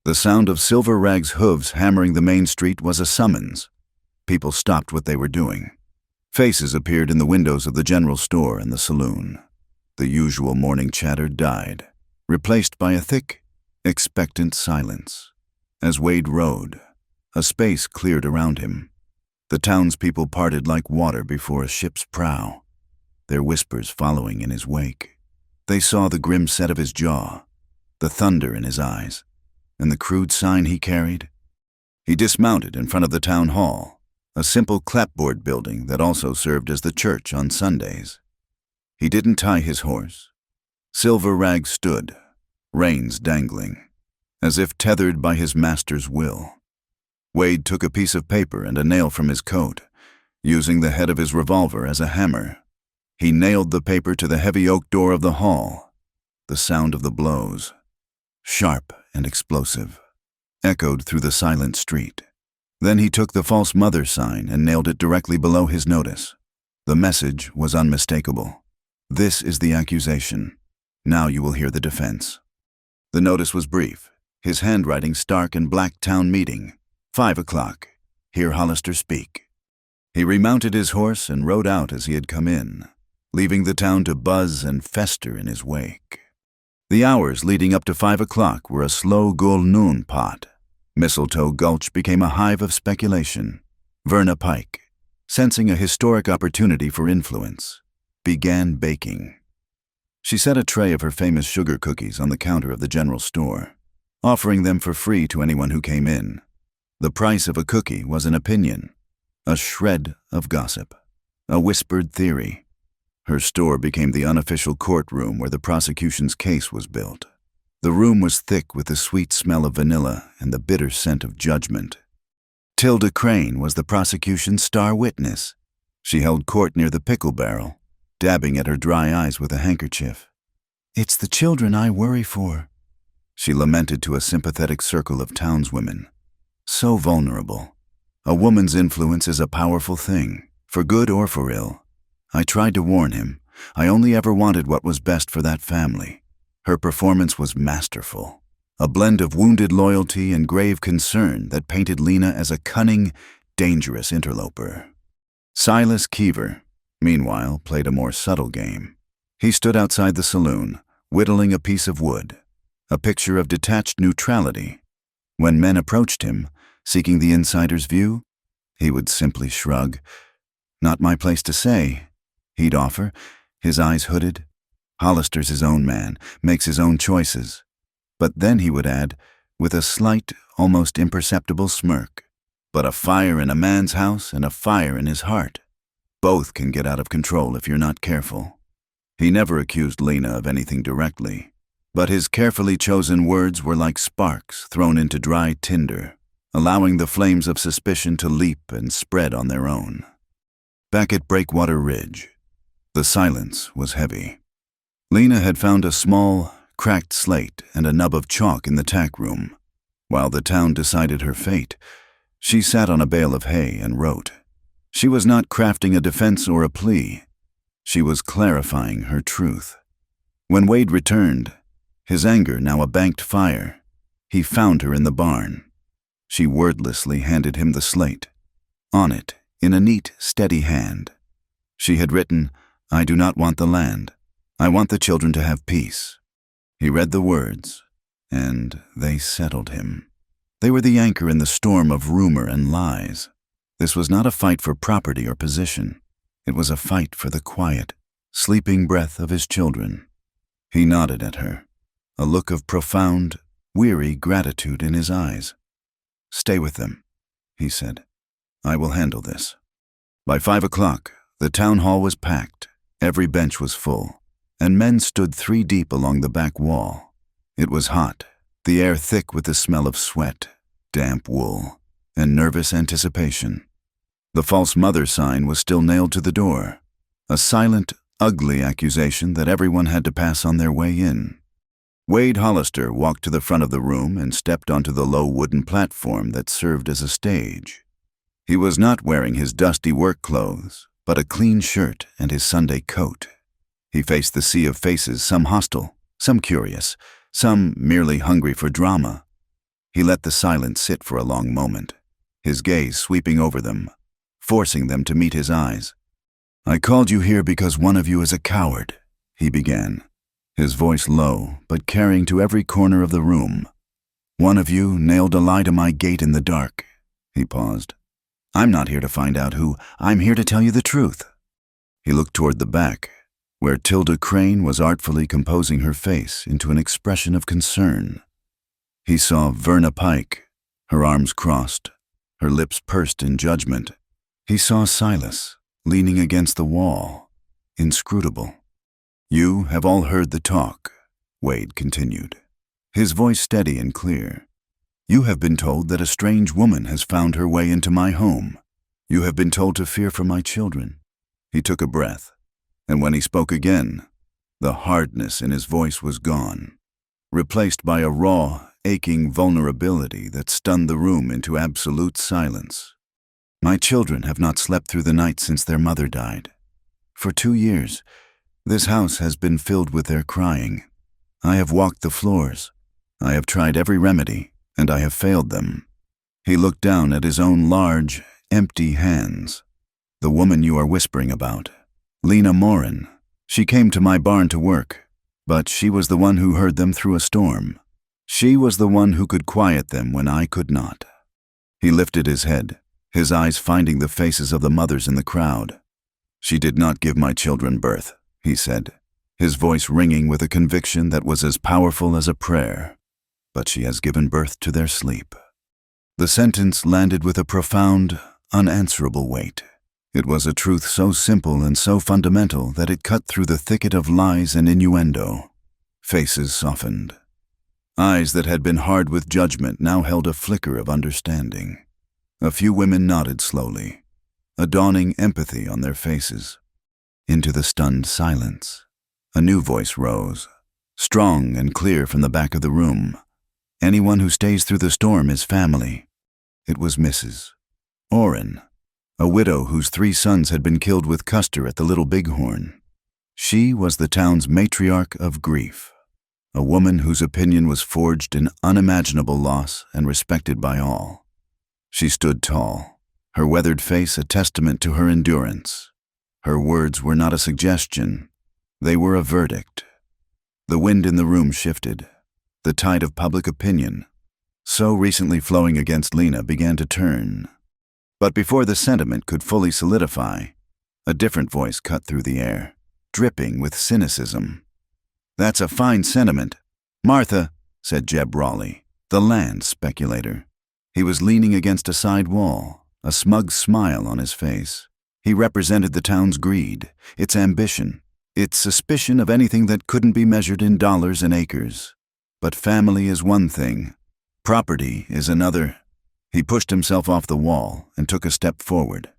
The sound of Silver Rag's hooves hammering the main street was a summons. People stopped what they were doing. Faces appeared in the windows of the general store and the saloon. The usual morning chatter died, replaced by a thick, expectant silence. As Wade rode, a space cleared around him. The townspeople parted like water before a ship's prow, their whispers following in his wake. They saw the grim set of his jaw, the thunder in his eyes, and the crude sign he carried. He dismounted in front of the town hall, a simple clapboard building that also served as the church on Sundays. He didn't tie his horse. Silver Rag stood, reins dangling, as if tethered by his master's will. Wade took a piece of paper and a nail from his coat, using the head of his revolver as a hammer. He nailed the paper to the heavy oak door of the hall. The sound of the blows, sharp and explosive, echoed through the silent street. Then he took the false mother sign and nailed it directly below his notice. The message was unmistakable. This is the accusation. Now you will hear the defense. The notice was brief, his handwriting stark and black. Town meeting, 5 o'clock. Hear Hollister speak. He remounted his horse and rode out as he had come in, leaving the town to buzz and fester in his wake. The hours leading up to 5 o'clock were a slow gul noon pot. Mistletoe Gulch became a hive of speculation. Verna Pike, sensing a historic opportunity for influence, began baking. She set a tray of her famous sugar cookies on the counter of the general store, offering them for free to anyone who came in. The price of a cookie was an opinion, a shred of gossip, a whispered theory. Her store became the unofficial courtroom where the prosecution's case was built. The room was thick with the sweet smell of vanilla and the bitter scent of judgment. Tilda Crane was the prosecution's star witness. She held court near the pickle barrel, dabbing at her dry eyes with a handkerchief. "It's the children I worry for," she lamented to a sympathetic circle of townswomen. So vulnerable. A woman's influence is a powerful thing, for good or for ill. I tried to warn him. I only ever wanted what was best for that family. Her performance was masterful, a blend of wounded loyalty and grave concern that painted Lena as a cunning, dangerous interloper. Silas Keever, meanwhile, played a more subtle game. He stood outside the saloon, whittling a piece of wood, a picture of detached neutrality. When men approached him, seeking the insider's view, he would simply shrug. "Not my place to say," he'd offer, his eyes hooded. "Hollister's his own man, makes his own choices." But then he would add, with a slight, almost imperceptible smirk, "But a fire in a man's house and a fire in his heart. Both can get out of control if you're not careful." He never accused Lena of anything directly, but his carefully chosen words were like sparks thrown into dry tinder, allowing the flames of suspicion to leap and spread on their own. Back at Breakwater Ridge, the silence was heavy. Lena had found a small, cracked slate and a nub of chalk in the tack room. While the town decided her fate, she sat on a bale of hay and wrote. She was not crafting a defense or a plea. She was clarifying her truth. When Wade returned, his anger now a banked fire, he found her in the barn. She wordlessly handed him the slate. On it, in a neat, steady hand, she had written, "I do not want the land. I want the children to have peace." He read the words, and they settled him. They were the anchor in the storm of rumor and lies. This was not a fight for property or position. It was a fight for the quiet, sleeping breath of his children. He nodded at her, a look of profound, weary gratitude in his eyes. "Stay with them," he said. "I will handle this." By 5 o'clock, the town hall was packed. Every bench was full, and men stood 3 deep along the back wall. It was hot, the air thick with the smell of sweat, damp wool, and nervous anticipation. The false mother sign was still nailed to the door, a silent, ugly accusation that everyone had to pass on their way in. Wade Hollister walked to the front of the room and stepped onto the low wooden platform that served as a stage. He was not wearing his dusty work clothes, but a clean shirt and his Sunday coat. He faced the sea of faces, some hostile, some curious, some merely hungry for drama. He let the silence sit for a long moment, his gaze sweeping over them, forcing them to meet his eyes. "I called you here because one of you is a coward," he began, his voice low but carrying to every corner of the room. "One of you nailed a lie to my gate in the dark." He paused. "I'm not here to find out who. I'm here to tell you the truth." He looked toward the back, where Tilda Crane was artfully composing her face into an expression of concern. He saw Verna Pike, her arms crossed, her lips pursed in judgment. He saw Silas, leaning against the wall, inscrutable. "You have all heard the talk," Wade continued, his voice steady and clear. "You have been told that a strange woman has found her way into my home. You have been told to fear for my children." He took a breath, and when he spoke again, the hardness in his voice was gone, replaced by a raw, aching vulnerability that stunned the room into absolute silence. "My children have not slept through the night since their mother died. For 2 years, this house has been filled with their crying. I have walked the floors. I have tried every remedy, and I have failed them." He looked down at his own large, empty hands. "The woman you are whispering about, Lena Morin, she came to my barn to work, but she was the one who heard them through a storm. She was the one who could quiet them when I could not." He lifted his head, his eyes finding the faces of the mothers in the crowd. "She did not give my children birth," he said. his voice ringing with a conviction that was as powerful as a prayer. But she has given birth to their sleep. The sentence landed with a profound, unanswerable weight. It was a truth so simple and so fundamental that it cut through the thicket of lies and innuendo. Faces softened. Eyes that had been hard with judgment now held a flicker of understanding. A few women nodded slowly, a dawning empathy on their faces. Into the stunned silence, a new voice rose, strong and clear from the back of the room. Anyone who stays through the storm is family. It was Mrs. Orrin, a widow whose 3 sons had been killed with Custer at the Little Bighorn. She was the town's matriarch of grief, a woman whose opinion was forged in unimaginable loss and respected by all. She stood tall, her weathered face a testament to her endurance. Her words were not a suggestion, they were a verdict. The wind in the room shifted. The tide of public opinion, so recently flowing against Lena, began to turn. But before the sentiment could fully solidify, a different voice cut through the air, dripping with cynicism. "That's a fine sentiment, Martha," said Jeb Raleigh, the land speculator. He was leaning against a side wall, a smug smile on his face. He represented the town's greed, its ambition, its suspicion of anything that couldn't be measured in dollars and acres. But family is one thing, property is another. He pushed himself off the wall and took a step forward.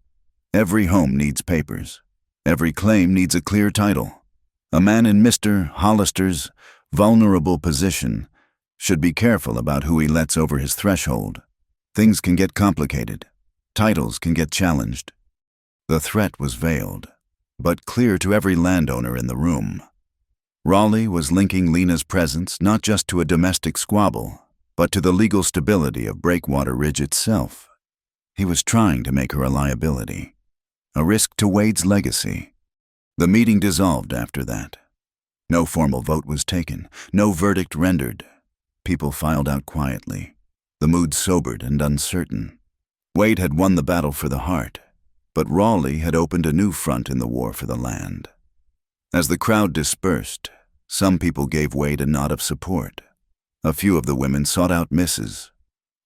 Every home needs papers. Every claim needs a clear title. A man in Mr. Hollister's vulnerable position should be careful about who he lets over his threshold. Things can get complicated. Titles can get challenged. The threat was veiled, but clear to every landowner in the room. Raleigh was linking Lena's presence not just to a domestic squabble, but to the legal stability of Breakwater Ridge itself. He was trying to make her a liability, a risk to Wade's legacy. The meeting dissolved after that. No formal vote was taken, no verdict rendered. People filed out quietly, the mood sobered and uncertain. Wade had won the battle for the heart, but Raleigh had opened a new front in the war for the land. As the crowd dispersed, some people gave Wade a nod of support. A few of the women sought out Mrs.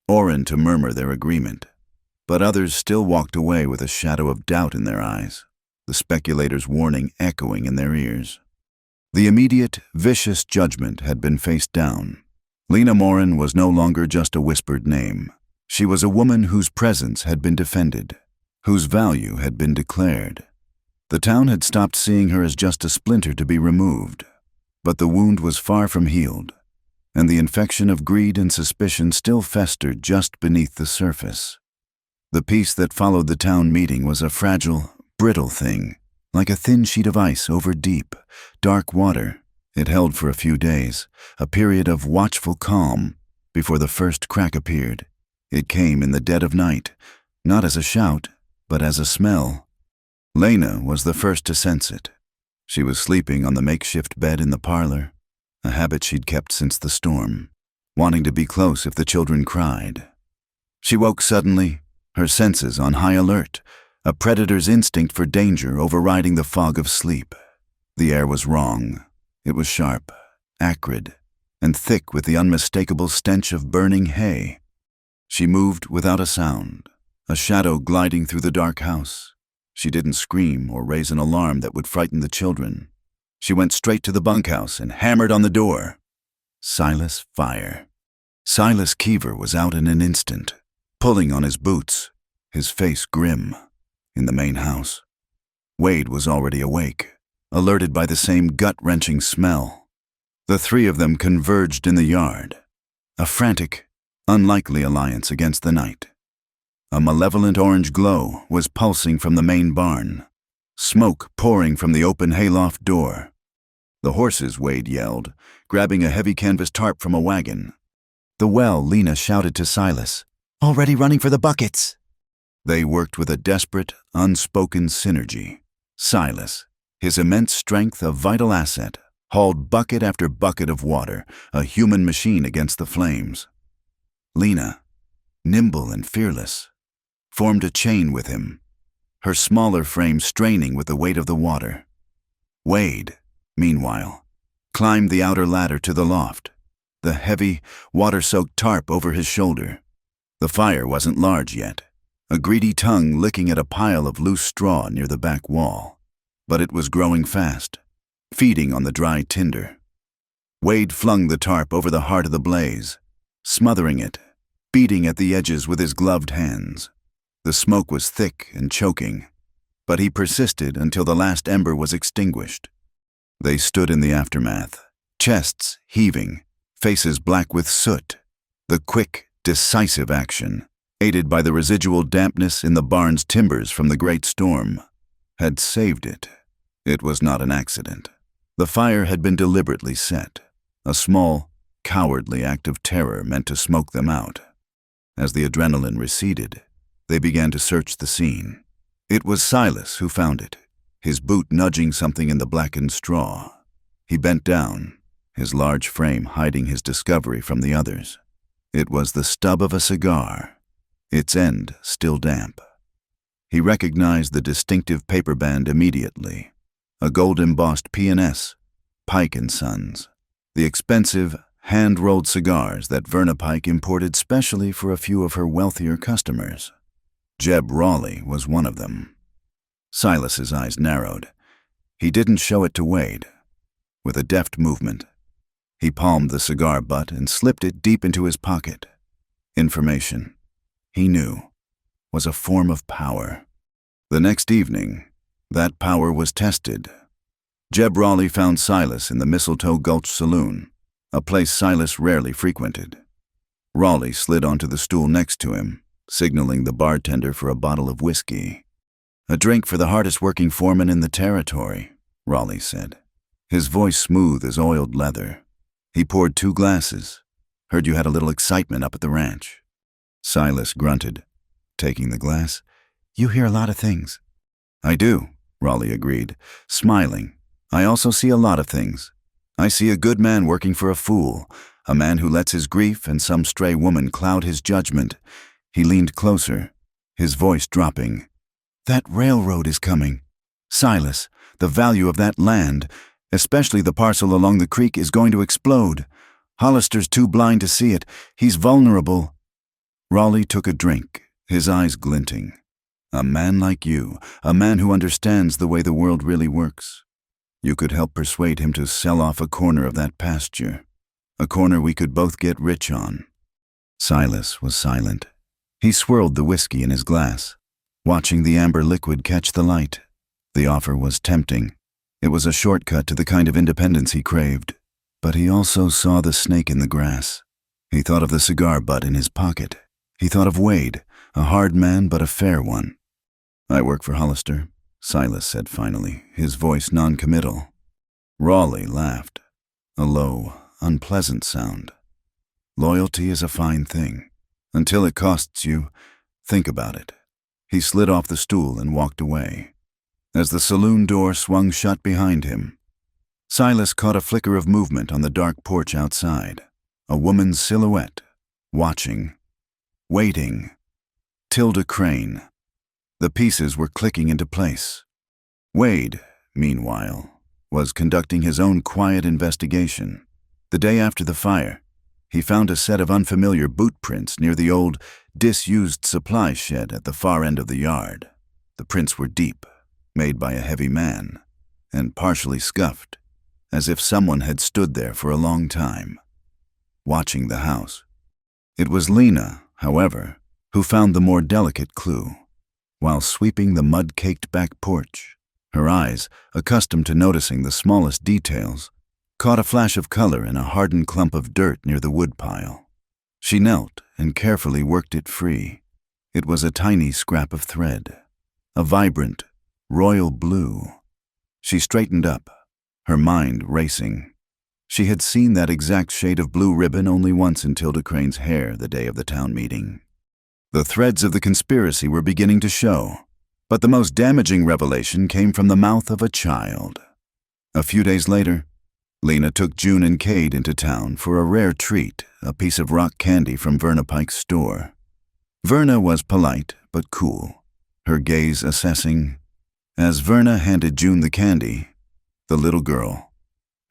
Orrin to murmur their agreement, but others still walked away with a shadow of doubt in their eyes, the speculator's warning echoing in their ears. The immediate, vicious judgment had been faced down. Lena Morin was no longer just a whispered name. She was a woman whose presence had been defended, whose value had been declared. The town had stopped seeing her as just a splinter to be removed. But the wound was far from healed, and the infection of greed and suspicion still festered just beneath the surface. The peace that followed the town meeting was a fragile, brittle thing, like a thin sheet of ice over deep, dark water. It held for a few days, a period of watchful calm, before the first crack appeared. It came in the dead of night, not as a shout, but as a smell. Lena was the first to sense it. She was sleeping on the makeshift bed in the parlor, a habit she'd kept since the storm, wanting to be close if the children cried. She woke suddenly, her senses on high alert, a predator's instinct for danger overriding the fog of sleep. The air was wrong. It was sharp, acrid, and thick with the unmistakable stench of burning hay. She moved without a sound, a shadow gliding through the dark house. She didn't scream or raise an alarm that would frighten the children. She went straight to the bunkhouse and hammered on the door. Silas Fire. Silas Keever was out in an instant, pulling on his boots, his face grim, in the main house. Wade was already awake, alerted by the same gut-wrenching smell. The 3 of them converged in the yard, a frantic, unlikely alliance against the night. A malevolent orange glow was pulsing from the main barn, smoke pouring from the open hayloft door. The horses, Wade yelled, grabbing a heavy canvas tarp from a wagon. The well, Lena shouted to Silas, "Already running for the buckets." They worked with a desperate, unspoken synergy. Silas, his immense strength a vital asset, hauled bucket after bucket of water, a human machine against the flames. Lena, nimble and fearless, formed a chain with him, her smaller frame straining with the weight of the water. Wade, meanwhile, climbed the outer ladder to the loft, the heavy, water-soaked tarp over his shoulder. The fire wasn't large yet, a greedy tongue licking at a pile of loose straw near the back wall. But it was growing fast, feeding on the dry tinder. Wade flung the tarp over the heart of the blaze, smothering it, beating at the edges with his gloved hands. The smoke was thick and choking, but he persisted until the last ember was extinguished. They stood in the aftermath, chests heaving, faces black with soot. The quick, decisive action, aided by the residual dampness in the barn's timbers from the great storm, had saved it. It was not an accident. The fire had been deliberately set, a small, cowardly act of terror meant to smoke them out. As the adrenaline receded, they began to search the scene. It was Silas who found it, his boot nudging something in the blackened straw. He bent down, his large frame hiding his discovery from the others. It was the stub of a cigar, its end still damp. He recognized the distinctive paper band immediately, a gold-embossed P&S, Pike & Sons, the expensive, hand-rolled cigars that Verna Pike imported specially for a few of her wealthier customers. Jeb Raleigh was one of them. Silas's eyes narrowed. He didn't show it to Wade. With a deft movement, he palmed the cigar butt and slipped it deep into his pocket. Information, he knew, was a form of power. The next evening, that power was tested. Jeb Raleigh found Silas in the Mistletoe Gulch Saloon, a place Silas rarely frequented. Raleigh slid onto the stool next to him, signaling the bartender for a bottle of whiskey. "A drink for the hardest-working foreman in the territory," Raleigh said, his voice smooth as oiled leather. He poured 2 glasses. "Heard you had a little excitement up at the ranch." Silas grunted, taking the glass. "You hear a lot of things." "I do," Raleigh agreed, smiling. "I also see a lot of things. I see a good man working for a fool, a man who lets his grief and some stray woman cloud his judgment." He leaned closer, his voice dropping. "That railroad is coming. Silas, the value of that land, especially the parcel along the creek, is going to explode. Hollister's too blind to see it. He's vulnerable." Raleigh took a drink, his eyes glinting. "A man like you, a man who understands the way the world really works. You could help persuade him to sell off a corner of that pasture, a corner we could both get rich on." Silas was silent. He swirled the whiskey in his glass, watching the amber liquid catch the light. The offer was tempting. It was a shortcut to the kind of independence he craved. But he also saw the snake in the grass. He thought of the cigar butt in his pocket. He thought of Wade, a hard man but a fair one. "I work for Hollister," Silas said finally, his voice non-committal. Raleigh laughed, a low, unpleasant sound. "Loyalty is a fine thing. Until it costs you, think about it." He slid off the stool and walked away. As the saloon door swung shut behind him, Silas caught a flicker of movement on the dark porch outside. A woman's silhouette, watching, waiting. Tilda Crane. The pieces were clicking into place. Wade, meanwhile, was conducting his own quiet investigation. The day after the fire, he found a set of unfamiliar boot prints near the old, disused supply shed at the far end of the yard. The prints were deep, made by a heavy man, and partially scuffed, as if someone had stood there for a long time, watching the house. It was Lena, however, who found the more delicate clue. While sweeping the mud-caked back porch, her eyes, accustomed to noticing the smallest details, caught a flash of color in a hardened clump of dirt near the woodpile. She knelt and carefully worked it free. It was a tiny scrap of thread, a vibrant, royal blue. She straightened up, her mind racing. She had seen that exact shade of blue ribbon only once in Tilda Crane's hair the day of the town meeting. The threads of the conspiracy were beginning to show, but the most damaging revelation came from the mouth of a child. A few days later, Lena took June and Cade into town for a rare treat, a piece of rock candy from Verna Pike's store. Verna was polite but cool, her gaze assessing. As Verna handed June the candy, the little girl,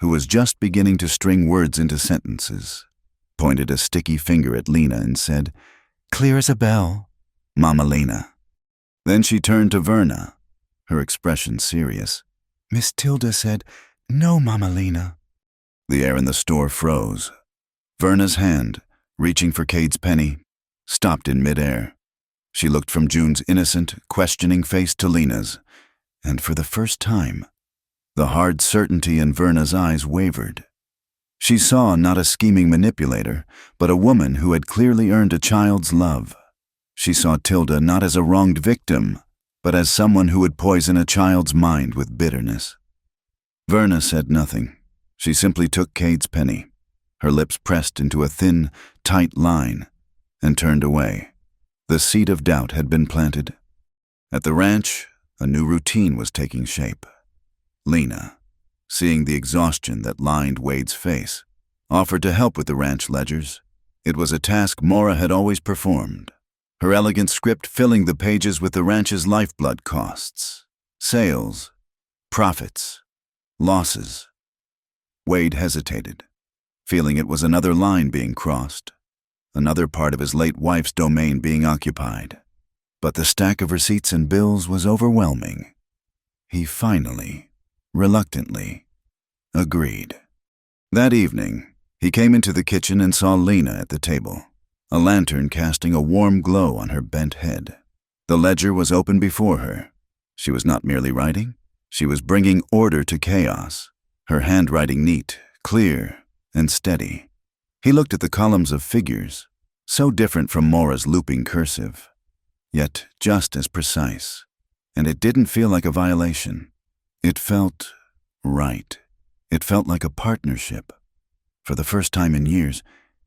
who was just beginning to string words into sentences, pointed a sticky finger at Lena and said, "Clear as a bell, Mama Lena." Then she turned to Verna, her expression serious. "Miss Tilda said, 'No, Mama Lena.'" The air in the store froze. Verna's hand, reaching for Cade's penny, stopped in midair. She looked from June's innocent, questioning face to Lena's, and for the first time, the hard certainty in Verna's eyes wavered. She saw not a scheming manipulator, but a woman who had clearly earned a child's love. She saw Tilda not as a wronged victim, but as someone who would poison a child's mind with bitterness. Verna said nothing. She simply took Cade's penny, her lips pressed into a thin, tight line, and turned away. The seed of doubt had been planted. At the ranch, a new routine was taking shape. Lena, seeing the exhaustion that lined Wade's face, offered to help with the ranch ledgers. It was a task Maura had always performed, her elegant script filling the pages with the ranch's lifeblood costs, sales, profits, losses. Wade hesitated, feeling it was another line being crossed, another part of his late wife's domain being occupied. But the stack of receipts and bills was overwhelming. He finally, reluctantly, agreed. That evening, he came into the kitchen and saw Lena at the table, a lantern casting a warm glow on her bent head. The ledger was open before her. She was not merely writing, she was bringing order to chaos, her handwriting neat, clear, and steady. He looked at the columns of figures, so different from Maura's looping cursive, yet just as precise, and it didn't feel like a violation. It felt right. It felt like a partnership. For the first time in years,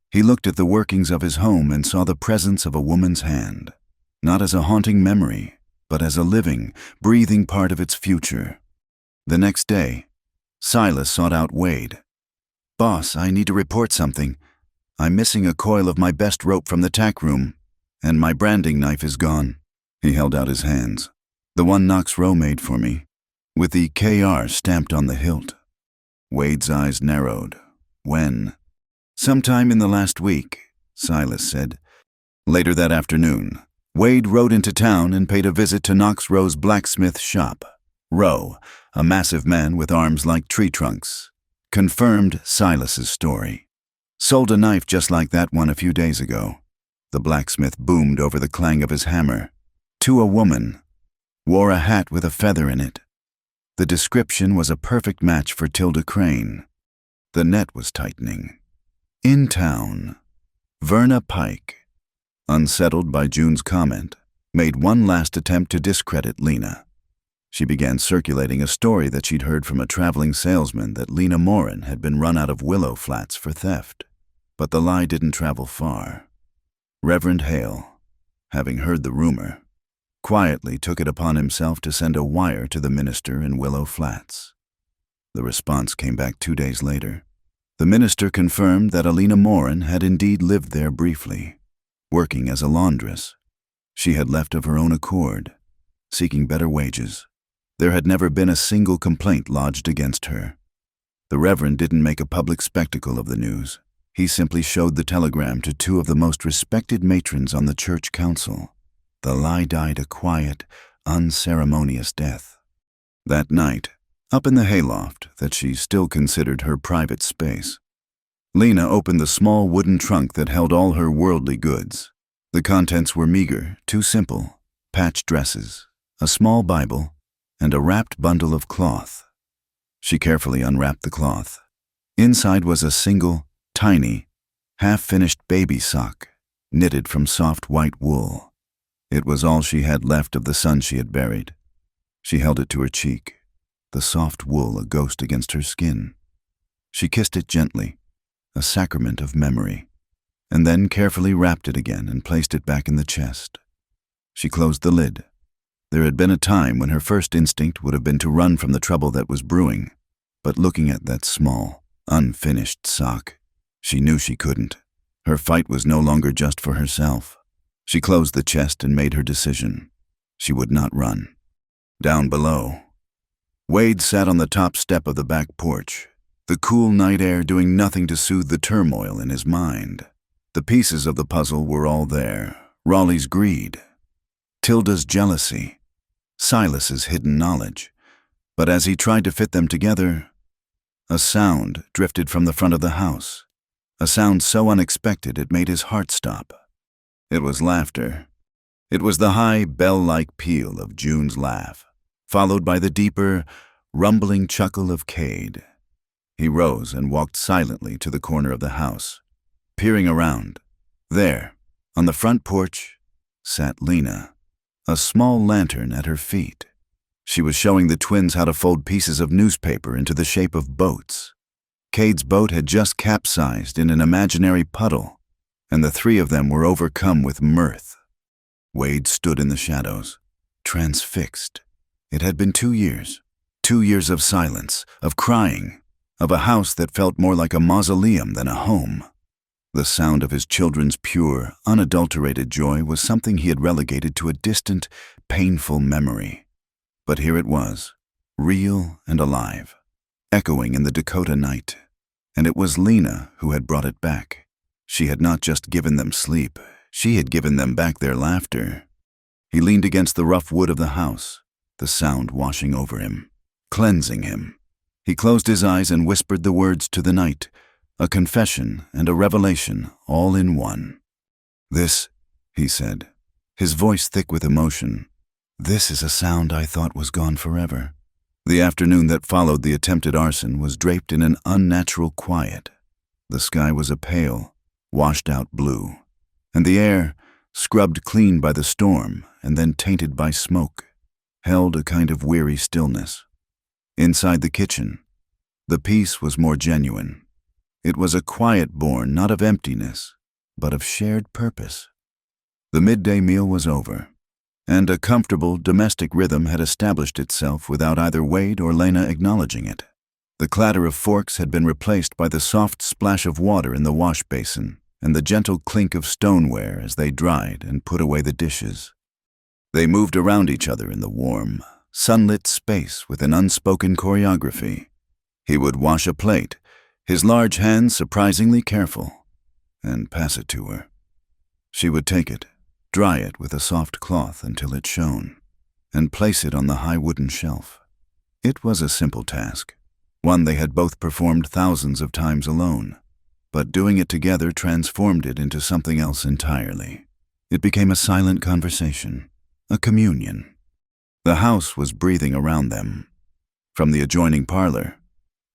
he looked at the workings of his home and saw the presence of a woman's hand, not as a haunting memory, but as a living, breathing part of its future. The next day, Silas sought out Wade. "Boss, I need to report something. I'm missing a coil of my best rope from the tack room, and my branding knife is gone." He held out his hands. "The one Knox Rowe made for me, with the KR stamped on the hilt." Wade's eyes narrowed. "When?" "Sometime in the last week," Silas said. Later that afternoon, Wade rode into town and paid a visit to Knox Rowe's blacksmith shop. Rowe, a massive man with arms like tree trunks, confirmed Silas's story. "Sold a knife just like that one a few days ago." The blacksmith boomed over the clang of his hammer. "To a woman. Wore a hat with a feather in it." The description was a perfect match for Tilda Crane. The net was tightening. In town, Verna Pike, unsettled by June's comment, made one last attempt to discredit Lena. She began circulating a story that she'd heard from a traveling salesman that Lena Morin had been run out of Willow Flats for theft. But the lie didn't travel far. Reverend Hale, having heard the rumor, quietly took it upon himself to send a wire to the minister in Willow Flats. The response came back 2 days later. The minister confirmed that Alina Morin had indeed lived there briefly, working as a laundress. She had left of her own accord, seeking better wages. There had never been a single complaint lodged against her. The Reverend didn't make a public spectacle of the news. He simply showed the telegram to 2 of the most respected matrons on the church council. The lie died a quiet, unceremonious death. That night, up in the hayloft that she still considered her private space, Lena opened the small wooden trunk that held all her worldly goods. The contents were meager, too simple: patched dresses, a small Bible, and a wrapped bundle of cloth. She carefully unwrapped the cloth. Inside was a single, tiny, half-finished baby sock, knitted from soft white wool. It was all she had left of the son she had buried. She held it to her cheek, the soft wool a ghost against her skin. She kissed it gently, a sacrament of memory, and then carefully wrapped it again and placed it back in the chest. She closed the lid. There had been a time when her first instinct would have been to run from the trouble that was brewing, but looking at that small, unfinished sock, she knew she couldn't. Her fight was no longer just for herself. She closed the chest and made her decision. She would not run. Down below, Wade sat on the top step of the back porch, the cool night air doing nothing to soothe the turmoil in his mind. The pieces of the puzzle were all there. Raleigh's greed, Tilda's jealousy, Silas's hidden knowledge. But as he tried to fit them together, a sound drifted from the front of the house, a sound so unexpected it made his heart stop. It was laughter. It was the high, bell-like peal of June's laugh, followed by the deeper, rumbling chuckle of Cade. He rose and walked silently to the corner of the house, peering around. There, on the front porch, sat Lena, a small lantern at her feet. She was showing the twins how to fold pieces of newspaper into the shape of boats. Cade's boat had just capsized in an imaginary puddle, and the three of them were overcome with mirth. Wade stood in the shadows, transfixed. It had been 2 years. 2 years of silence, of crying, of a house that felt more like a mausoleum than a home. The sound of his children's pure, unadulterated joy was something he had relegated to a distant, painful memory. But here it was, real and alive, echoing in the Dakota night. And it was Lena who had brought it back. She had not just given them sleep, she had given them back their laughter. He leaned against the rough wood of the house, the sound washing over him, cleansing him. He closed his eyes and whispered the words to the night, a confession and a revelation all in one. "This," he said, his voice thick with emotion, "this is a sound I thought was gone forever." The afternoon that followed the attempted arson was draped in an unnatural quiet. The sky was a pale, washed-out blue, and the air, scrubbed clean by the storm and then tainted by smoke, held a kind of weary stillness. Inside the kitchen, the peace was more genuine. It was a quiet born not of emptiness, but of shared purpose. The midday meal was over, and a comfortable domestic rhythm had established itself without either Wade or Lena acknowledging it. The clatter of forks had been replaced by the soft splash of water in the wash basin and the gentle clink of stoneware as they dried and put away the dishes. They moved around each other in the warm, sunlit space with an unspoken choreography. He would wash a plate, his large hands surprisingly careful, and pass it to her. She would take it, dry it with a soft cloth until it shone, and place it on the high wooden shelf. It was a simple task, one they had both performed thousands of times alone, but doing it together transformed it into something else entirely. It became a silent conversation, a communion. The house was breathing around them. From the adjoining parlor,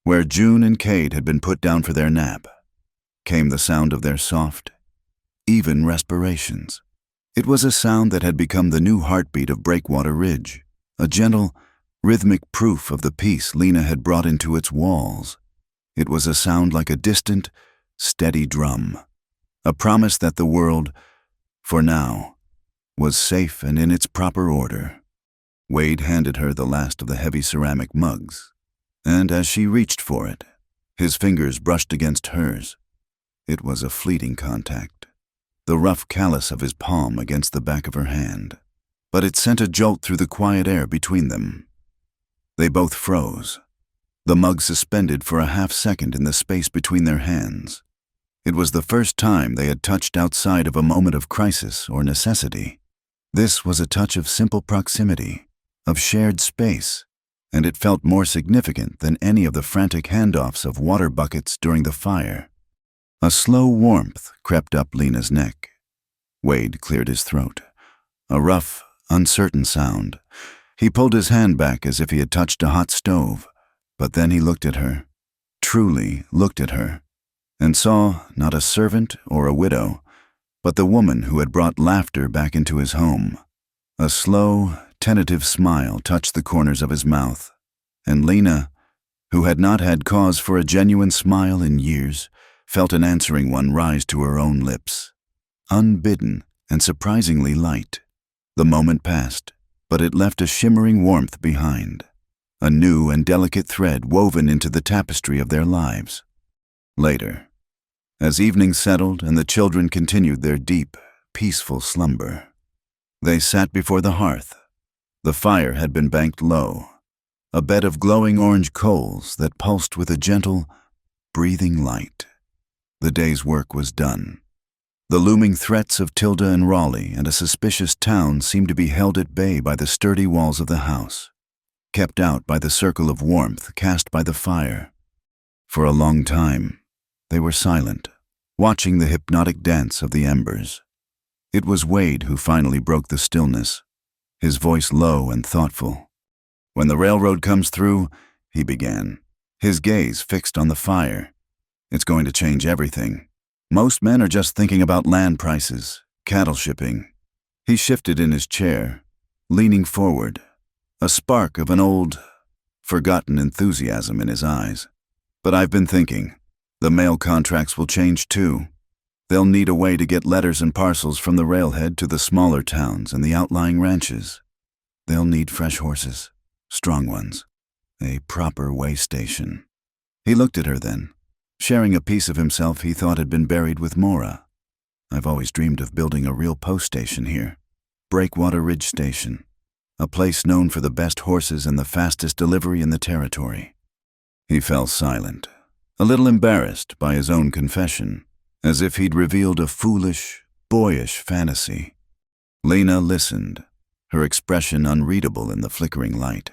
where June and Cade had been put down for their nap, came the sound of their soft, even respirations. It was a sound that had become the new heartbeat of Breakwater Ridge, a gentle, rhythmic proof of the peace Lena had brought into its walls. It was a sound like a distant, steady drum, a promise that the world, for now, was safe and in its proper order. Wade handed her the last of the heavy ceramic mugs, and as she reached for it, his fingers brushed against hers. It was a fleeting contact, the rough callus of his palm against the back of her hand, but it sent a jolt through the quiet air between them. They both froze, the mug suspended for a half-second in the space between their hands. It was the first time they had touched outside of a moment of crisis or necessity. This was a touch of simple proximity, of shared space, and it felt more significant than any of the frantic handoffs of water buckets during the fire. A slow warmth crept up Lena's neck. Wade cleared his throat. A rough, uncertain sound. He pulled his hand back as if he had touched a hot stove, but then he looked at her, truly looked at her, and saw not a servant or a widow, but the woman who had brought laughter back into his home. A slow, tentative smile touched the corners of his mouth, and Lena, who had not had cause for a genuine smile in years, felt an answering one rise to her own lips. Unbidden and surprisingly light. The moment passed, but it left a shimmering warmth behind, a new and delicate thread woven into the tapestry of their lives. Later, as evening settled and the children continued their deep, peaceful slumber, they sat before the hearth. The fire had been banked low, a bed of glowing orange coals that pulsed with a gentle, breathing light. The day's work was done. The looming threats of Tilda and Raleigh and a suspicious town seemed to be held at bay by the sturdy walls of the house, kept out by the circle of warmth cast by the fire. For a long time, they were silent, watching the hypnotic dance of the embers. It was Wade who finally broke the stillness, his voice low and thoughtful. "When the railroad comes through," he began, his gaze fixed on the fire, "it's going to change everything. Most men are just thinking about land prices, cattle shipping." He shifted in his chair, leaning forward, a spark of an old, forgotten enthusiasm in his eyes. "But I've been thinking, the mail contracts will change too. They'll need a way to get letters and parcels from the railhead to the smaller towns and the outlying ranches. They'll need fresh horses, strong ones, a proper way station." He looked at her then, sharing a piece of himself he thought had been buried with Mora. "I've always dreamed of building a real post station here, Breakwater Ridge Station, a place known for the best horses and the fastest delivery in the territory." He fell silent, a little embarrassed by his own confession, as if he'd revealed a foolish, boyish fantasy. Lena listened, her expression unreadable in the flickering light.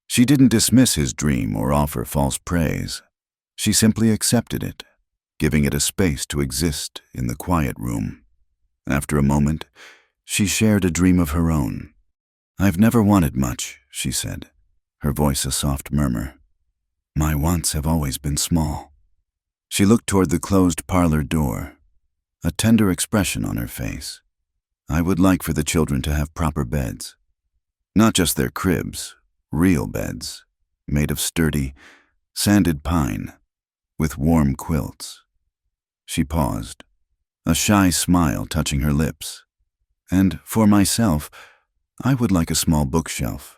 She didn't dismiss his dream or offer false praise. She simply accepted it, giving it a space to exist in the quiet room. After a moment, she shared a dream of her own. "I've never wanted much," she said, her voice a soft murmur. "My wants have always been small." She looked toward the closed parlor door, a tender expression on her face. "I would like for the children to have proper beds. Not just their cribs, real beds, made of sturdy, sanded pine, with warm quilts." She paused, a shy smile touching her lips. "And for myself, I would like a small bookshelf,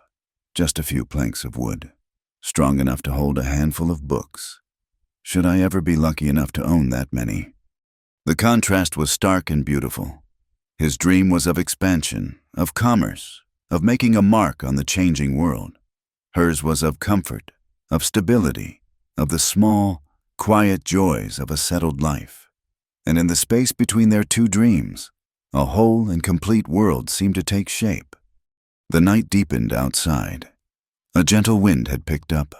just a few planks of wood, strong enough to hold a handful of books, should I ever be lucky enough to own that many." The contrast was stark and beautiful. His dream was of expansion, of commerce, of making a mark on the changing world. Hers was of comfort, of stability, of the small, quiet joys of a settled life. And in the space between their two dreams, a whole and complete world seemed to take shape. The night deepened outside. A gentle wind had picked up,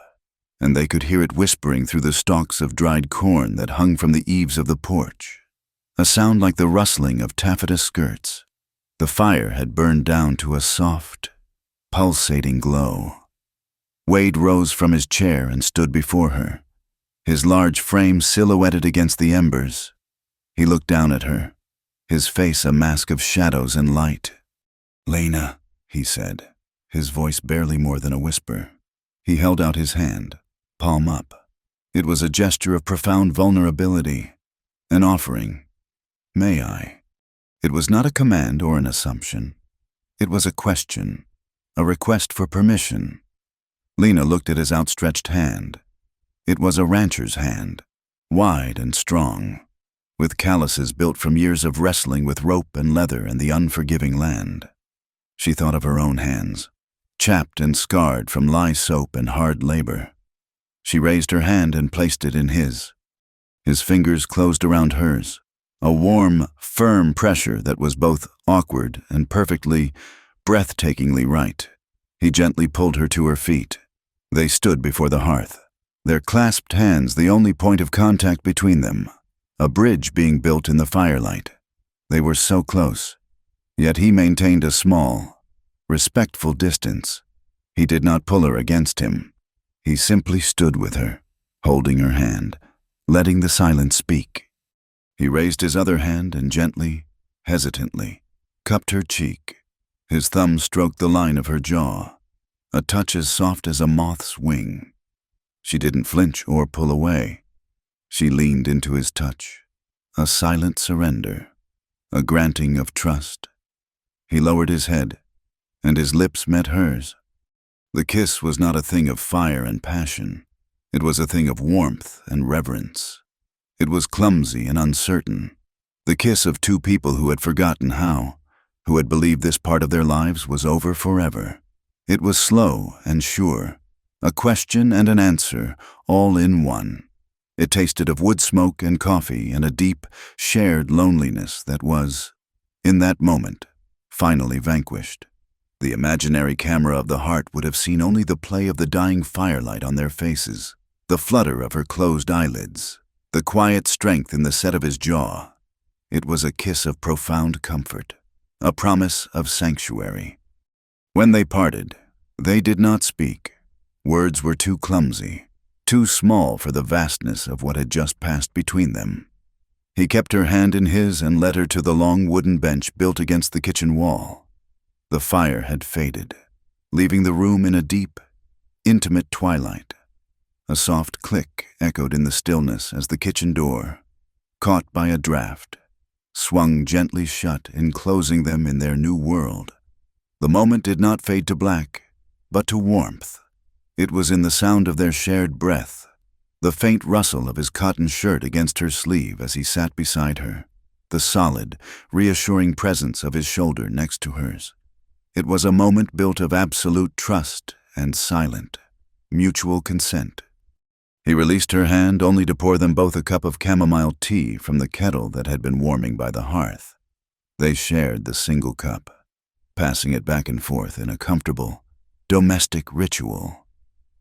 and they could hear it whispering through the stalks of dried corn that hung from the eaves of the porch, a sound like the rustling of taffeta skirts. The fire had burned down to a soft, pulsating glow. Wade rose from his chair and stood before her, his large frame silhouetted against the embers. He looked down at her, his face a mask of shadows and light. "Lena," he said, his voice barely more than a whisper. He held out his hand, palm up. It was a gesture of profound vulnerability, an offering. "May I?" It was not a command or an assumption. It was a question, a request for permission. Lena looked at his outstretched hand. It was a rancher's hand, wide and strong, with calluses built from years of wrestling with rope and leather and the unforgiving land. She thought of her own hands, chapped and scarred from lye soap and hard labor. She raised her hand and placed it in his. His fingers closed around hers, a warm, firm pressure that was both awkward and perfectly, breathtakingly right. He gently pulled her to her feet. They stood before the hearth, their clasped hands the only point of contact between them, a bridge being built in the firelight. They were so close, yet he maintained a small, respectful distance. He did not pull her against him. He simply stood with her, holding her hand, letting the silence speak. He raised his other hand and gently, hesitantly, cupped her cheek. His thumb stroked the line of her jaw, a touch as soft as a moth's wing. She didn't flinch or pull away. She leaned into his touch, a silent surrender, a granting of trust. He lowered his head, and his lips met hers. The kiss was not a thing of fire and passion. It was a thing of warmth and reverence. It was clumsy and uncertain, the kiss of two people who had forgotten how, who had believed this part of their lives was over forever. It was slow and sure, a question and an answer, all in one. It tasted of wood smoke and coffee and a deep, shared loneliness that was, in that moment, finally vanquished. The imaginary camera of the heart would have seen only the play of the dying firelight on their faces, the flutter of her closed eyelids, the quiet strength in the set of his jaw. It was a kiss of profound comfort, a promise of sanctuary. When they parted, they did not speak. Words were too clumsy, too small for the vastness of what had just passed between them. He kept her hand in his and led her to the long wooden bench built against the kitchen wall. The fire had faded, leaving the room in a deep, intimate twilight. A soft click echoed in the stillness as the kitchen door, caught by a draft, swung gently shut, enclosing them in their new world. The moment did not fade to black, but to warmth. It was in the sound of their shared breath, the faint rustle of his cotton shirt against her sleeve as he sat beside her, the solid, reassuring presence of his shoulder next to hers. It was a moment built of absolute trust and silent, mutual consent. He released her hand only to pour them both a cup of chamomile tea from the kettle that had been warming by the hearth. They shared the single cup, passing it back and forth in a comfortable, domestic ritual.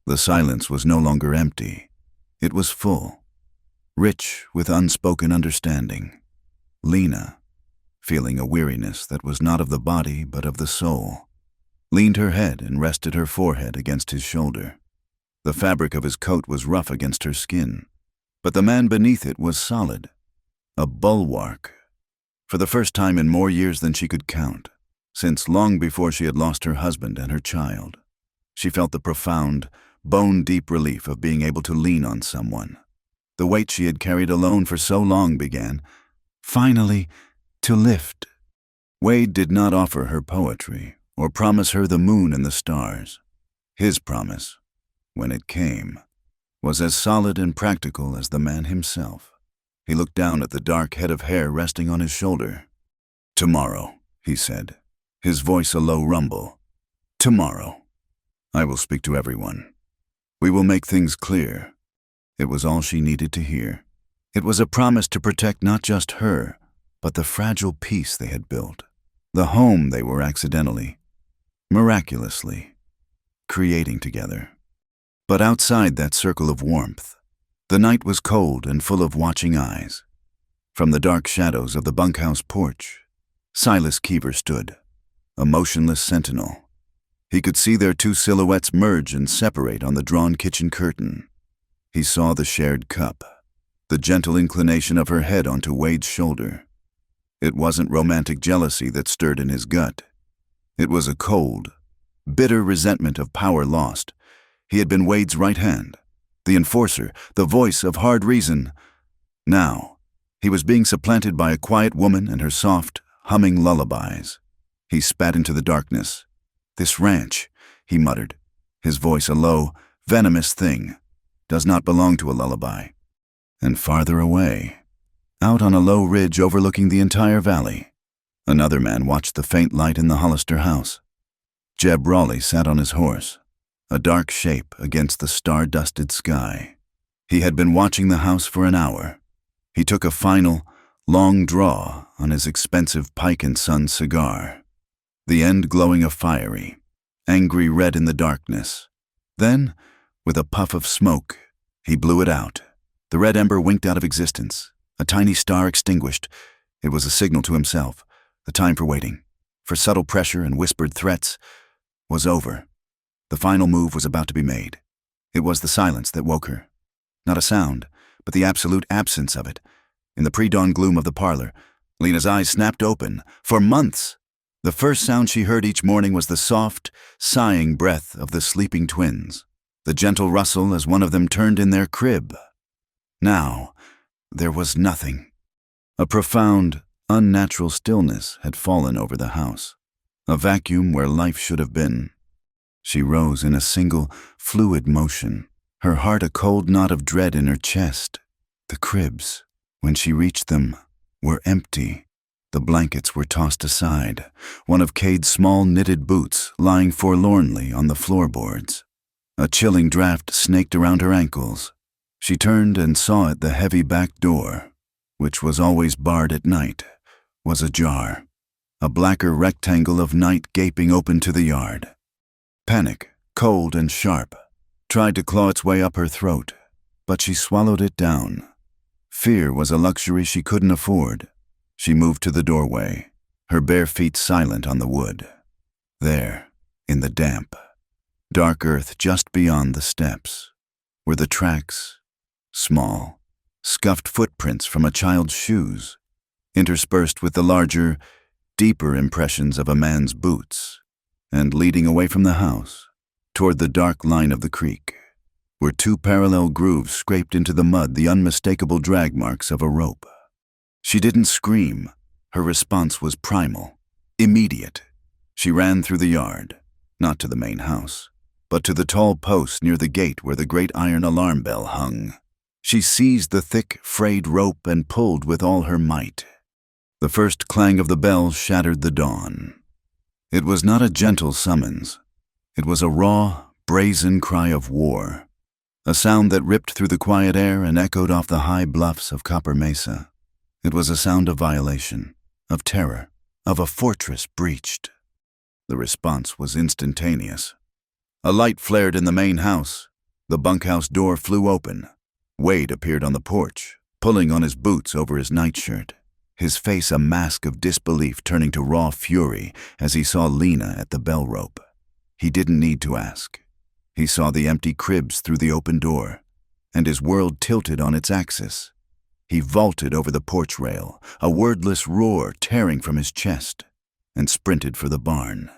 The silence was no longer empty. It was full, rich with unspoken understanding. Lena, feeling a weariness that was not of the body but of the soul, leaned her head and rested her forehead against his shoulder. The fabric of his coat was rough against her skin, but the man beneath it was solid, a bulwark. For the first time in more years than she could count, since long before she had lost her husband and her child, she felt the profound, bone-deep relief of being able to lean on someone. The weight she had carried alone for so long began, finally, to lift. Wade did not offer her poetry or promise her the moon and the stars. His promise, when it came, was as solid and practical as the man himself. He looked down at the dark head of hair resting on his shoulder. "Tomorrow," he said, his voice a low rumble. "Tomorrow, I will speak to everyone. We will make things clear." It was all she needed to hear. It was a promise to protect not just her, but the fragile peace they had built, the home they were accidentally, miraculously, creating together. But outside that circle of warmth, the night was cold and full of watching eyes. From the dark shadows of the bunkhouse porch, Silas Keever stood, a motionless sentinel. He could see their two silhouettes merge and separate on the drawn kitchen curtain. He saw the shared cup, the gentle inclination of her head onto Wade's shoulder. It wasn't romantic jealousy that stirred in his gut. It was a cold, bitter resentment of power lost. He had been Wade's right hand, the enforcer, the voice of hard reason. Now, he was being supplanted by a quiet woman and her soft, humming lullabies. He spat into the darkness. "This ranch," he muttered, his voice a low, venomous thing, "does not belong to a lullaby." And farther away, out on a low ridge overlooking the entire valley, another man watched the faint light in the Hollister house. Jeb Raleigh sat on his horse, a dark shape against the star-dusted sky. He had been watching the house for an hour. He took a final, long draw on his expensive Pike & Son cigar, the end glowing a fiery, angry red in the darkness. Then, with a puff of smoke, he blew it out. The red ember winked out of existence, a tiny star extinguished. It was a signal to himself. The time for waiting, for subtle pressure and whispered threats, was over. The final move was about to be made. It was the silence that woke her. Not a sound, but the absolute absence of it. In the pre-dawn gloom of the parlor, Lena's eyes snapped open. For months, the first sound she heard each morning was the soft, sighing breath of the sleeping twins, the gentle rustle as one of them turned in their crib. Now, there was nothing. A profound, unnatural stillness had fallen over the house, a vacuum where life should have been. She rose in a single, fluid motion, her heart a cold knot of dread in her chest. The cribs, when she reached them, were empty. The blankets were tossed aside, one of Cade's small knitted boots lying forlornly on the floorboards. A chilling draft snaked around her ankles. She turned and saw at the heavy back door, which was always barred at night, was ajar, a blacker rectangle of night gaping open to the yard. Panic, cold and sharp, tried to claw its way up her throat, but she swallowed it down. Fear was a luxury she couldn't afford. She moved to the doorway, her bare feet silent on the wood. There, in the damp, dark earth just beyond the steps, were the tracks, small, scuffed footprints from a child's shoes, interspersed with the larger, deeper impressions of a man's boots, and leading away from the house, toward the dark line of the creek, were two parallel grooves scraped into the mud, the unmistakable drag marks of a rope. She didn't scream. Her response was primal, immediate. She ran through the yard, not to the main house, but to the tall post near the gate where the great iron alarm bell hung. She seized the thick, frayed rope and pulled with all her might. The first clang of the bell shattered the dawn. It was not a gentle summons. It was a raw, brazen cry of war, a sound that ripped through the quiet air and echoed off the high bluffs of Copper Mesa. It was a sound of violation, of terror, of a fortress breached. The response was instantaneous. A light flared in the main house. The bunkhouse door flew open. Wade appeared on the porch, pulling on his boots over his nightshirt, his face a mask of disbelief turning to raw fury as he saw Lena at the bell rope. He didn't need to ask. He saw the empty cribs through the open door, and his world tilted on its axis. He vaulted over the porch rail, a wordless roar tearing from his chest, and sprinted for the barn.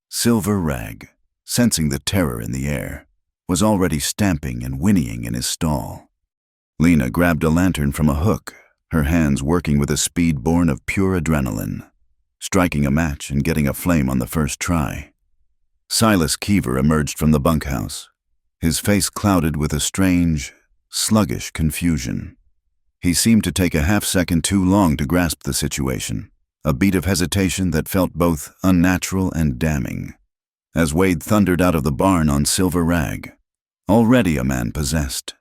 Silver Rag, sensing the terror in the air, was already stamping and whinnying in his stall. Lena grabbed a lantern from a hook, her hands working with a speed born of pure adrenaline, striking a match and getting a flame on the first try. Silas Keever emerged from the bunkhouse, his face clouded with a strange, sluggish confusion. He seemed to take a half-second too long to grasp the situation, a beat of hesitation that felt both unnatural and damning, as Wade thundered out of the barn on Silver Rag, already a man possessed,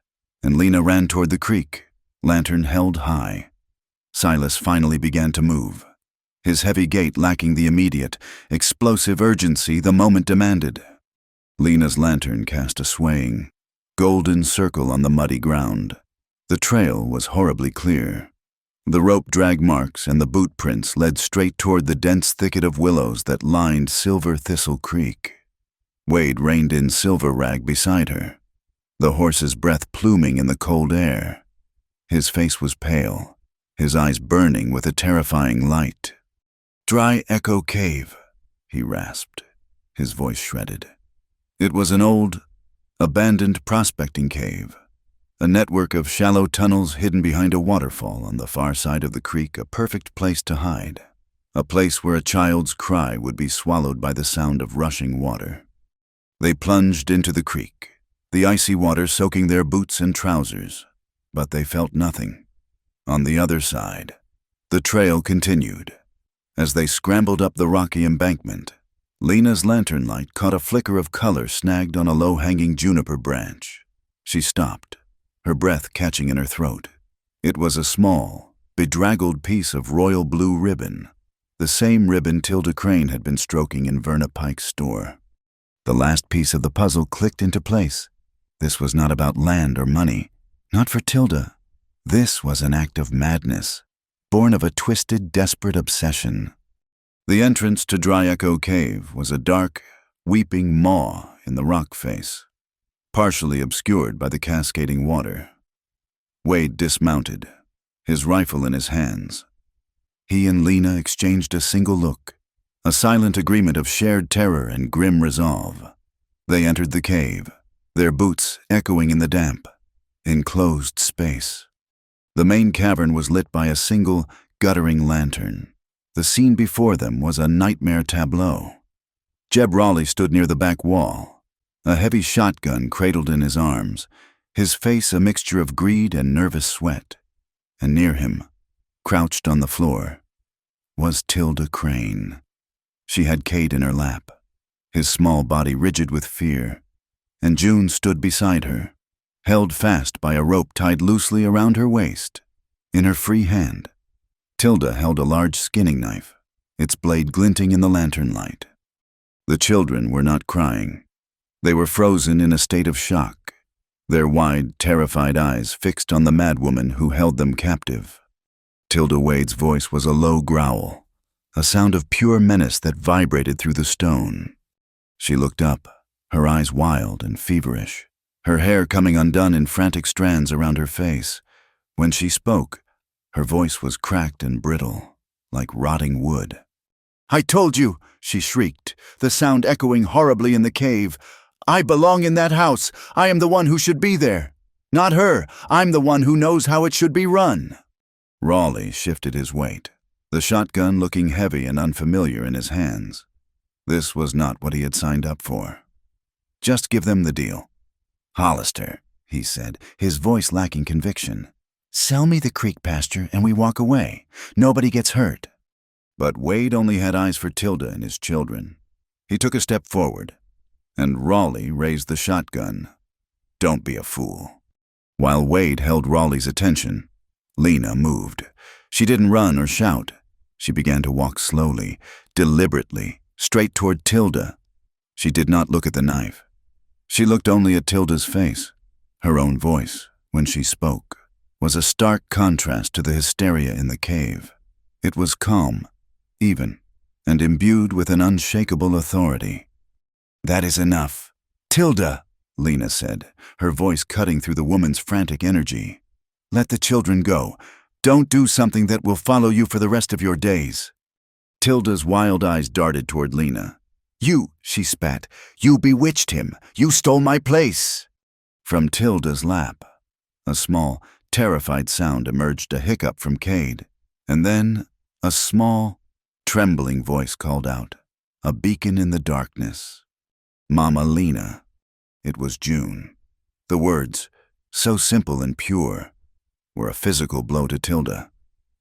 and Lena ran toward the creek, lantern held high. Silas finally began to move, his heavy gait lacking the immediate, explosive urgency the moment demanded. Lena's lantern cast a swaying, golden circle on the muddy ground. The trail was horribly clear. The rope drag marks and the boot prints led straight toward the dense thicket of willows that lined Silver Thistle Creek. Wade reined in Silver Rag beside her, the horse's breath pluming in the cold air. His face was pale, his eyes burning with a terrifying light. "Dry Echo Cave," he rasped, his voice shredded. It was an old, abandoned prospecting cave, a network of shallow tunnels hidden behind a waterfall on the far side of the creek, a perfect place to hide, a place where a child's cry would be swallowed by the sound of rushing water. They plunged into the creek, the icy water soaking their boots and trousers, but they felt nothing. On the other side, the trail continued. As they scrambled up the rocky embankment, Lena's lantern light caught a flicker of color snagged on a low-hanging juniper branch. She stopped, her breath catching in her throat. It was a small, bedraggled piece of royal blue ribbon, the same ribbon Tilda Crane had been stroking in Verna Pike's store. The last piece of the puzzle clicked into place. This was not about land or money, not for Tilda. This was an act of madness, born of a twisted, desperate obsession. The entrance to Dry Echo Cave was a dark, weeping maw in the rock face, partially obscured by the cascading water. Wade dismounted, his rifle in his hands. He and Lena exchanged a single look, a silent agreement of shared terror and grim resolve. They entered the cave, their boots echoing in the damp, enclosed space. The main cavern was lit by a single, guttering lantern. The scene before them was a nightmare tableau. Jeb Raleigh stood near the back wall, a heavy shotgun cradled in his arms, his face a mixture of greed and nervous sweat. And near him, crouched on the floor, was Tilda Crane. She had Cade in her lap, his small body rigid with fear, and June stood beside her, held fast by a rope tied loosely around her waist. In her free hand, Tilda held a large skinning knife, its blade glinting in the lantern light. The children were not crying. They were frozen in a state of shock, their wide, terrified eyes fixed on the madwoman who held them captive. Tilda Wade's voice was a low growl, a sound of pure menace that vibrated through the stone. She looked up, her eyes wild and feverish, her hair coming undone in frantic strands around her face. When she spoke, her voice was cracked and brittle, like rotting wood. "I told you," she shrieked, the sound echoing horribly in the cave. "I belong in that house. I am the one who should be there. Not her. I'm the one who knows how it should be run." Raleigh shifted his weight, the shotgun looking heavy and unfamiliar in his hands. This was not what he had signed up for. "Just give them the deal." "Hollister," he said, his voice lacking conviction, "sell me the creek pasture and we walk away. Nobody gets hurt." But Wade only had eyes for Tilda and his children. He took a step forward, and Raleigh raised the shotgun. "Don't be a fool." While Wade held Raleigh's attention, Lena moved. She didn't run or shout. She began to walk slowly, deliberately, straight toward Tilda. She did not look at the knife. She looked only at Tilda's face. Her own voice, when she spoke, was a stark contrast to the hysteria in the cave. It was calm, even, and imbued with an unshakable authority. "That is enough." "Tilda," Lena said, her voice cutting through the woman's frantic energy. "Let the children go. Don't do something that will follow you for the rest of your days." Tilda's wild eyes darted toward Lena. "You," she spat, "you bewitched him. You stole my place." From Tilda's lap, a small, terrified sound emerged, a hiccup from Cade, and then a small, trembling voice called out, a beacon in the darkness. "Mama Lena." It was June. The words, so simple and pure, were a physical blow to Tilda.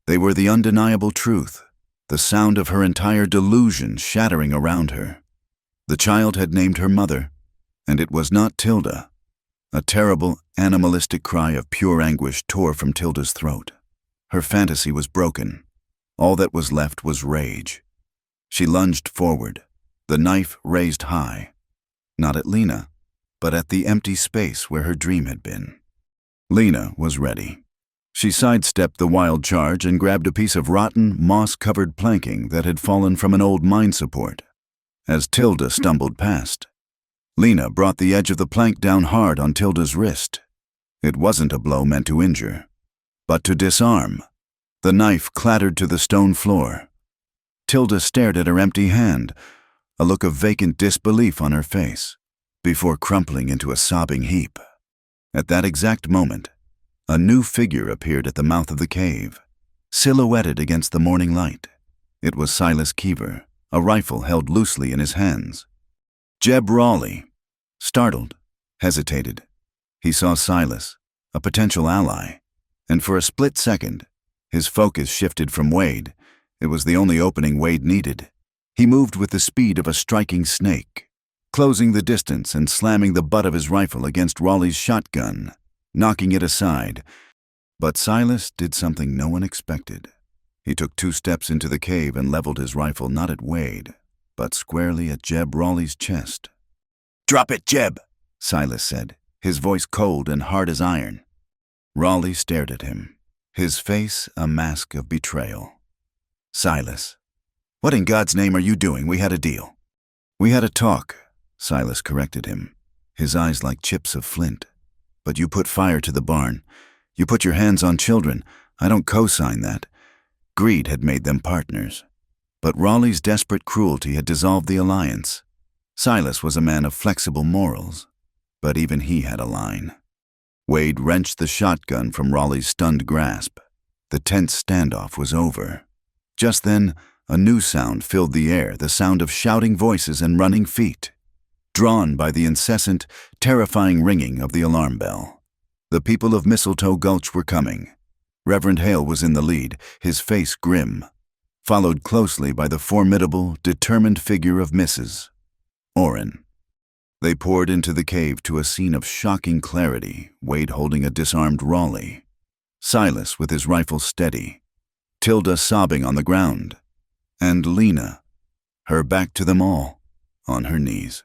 They were the undeniable truth, the sound of her entire delusion shattering around her. The child had named her mother, and it was not Tilda. A terrible, animalistic cry of pure anguish tore from Tilda's throat. Her fantasy was broken. All that was left was rage. She lunged forward, the knife raised high, not at Lena, but at the empty space where her dream had been. Lena was ready. She sidestepped the wild charge and grabbed a piece of rotten, moss-covered planking that had fallen from an old mine support. As Tilda stumbled past, Lena brought the edge of the plank down hard on Tilda's wrist. It wasn't a blow meant to injure, but to disarm. The knife clattered to the stone floor. Tilda stared at her empty hand, a look of vacant disbelief on her face, before crumpling into a sobbing heap. At that exact moment, a new figure appeared at the mouth of the cave, silhouetted against the morning light. It was Silas Keever, a rifle held loosely in his hands. Jeb Raleigh, startled, hesitated. He saw Silas, a potential ally, and for a split second, his focus shifted from Wade. It was the only opening Wade needed. He moved with the speed of a striking snake, closing the distance and slamming the butt of his rifle against Raleigh's shotgun, knocking it aside. But Silas did something no one expected. He took 2 steps into the cave and leveled his rifle not at Wade, but squarely at Jeb Raleigh's chest. "Drop it, Jeb," Silas said, his voice cold and hard as iron. Raleigh stared at him, his face a mask of betrayal. "Silas, what in God's name are you doing? We had a deal." "We had a talk," Silas corrected him, his eyes like chips of flint. "But you put fire to the barn. You put your hands on children. I don't co-sign that." Greed had made them partners, but Raleigh's desperate cruelty had dissolved the alliance. Silas was a man of flexible morals, but even he had a line. Wade wrenched the shotgun from Raleigh's stunned grasp. The tense standoff was over. Just then, a new sound filled the air, the sound of shouting voices and running feet, drawn by the incessant, terrifying ringing of the alarm bell. The people of Mistletoe Gulch were coming. Reverend Hale was in the lead, his face grim, followed closely by the formidable, determined figure of Mrs. Orrin. They poured into the cave to a scene of shocking clarity, Wade holding a disarmed Raleigh, Silas with his rifle steady, Tilda sobbing on the ground, and Lena, her back to them all, on her knees,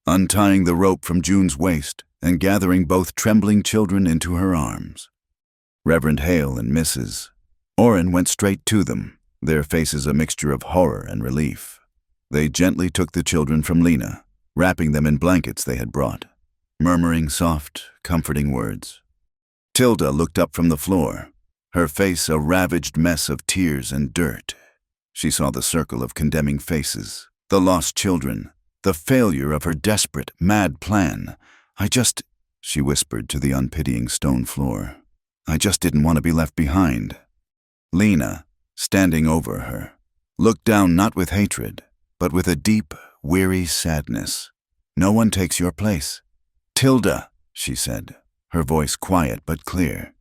untying the rope from June's waist and gathering both trembling children into her arms. Reverend Hale and Mrs. Orrin went straight to them, their faces a mixture of horror and relief. They gently took the children from Lena, wrapping them in blankets they had brought, murmuring soft, comforting words. Tilda looked up from the floor, her face a ravaged mess of tears and dirt. She saw the circle of condemning faces, the lost children, the failure of her desperate, mad plan. She whispered to the unpitying stone floor, I just didn't want to be left behind. Lena, standing over her, looked down not with hatred, but with a deep, weary sadness. No one takes your place. Tilda, she said, her voice quiet but clear.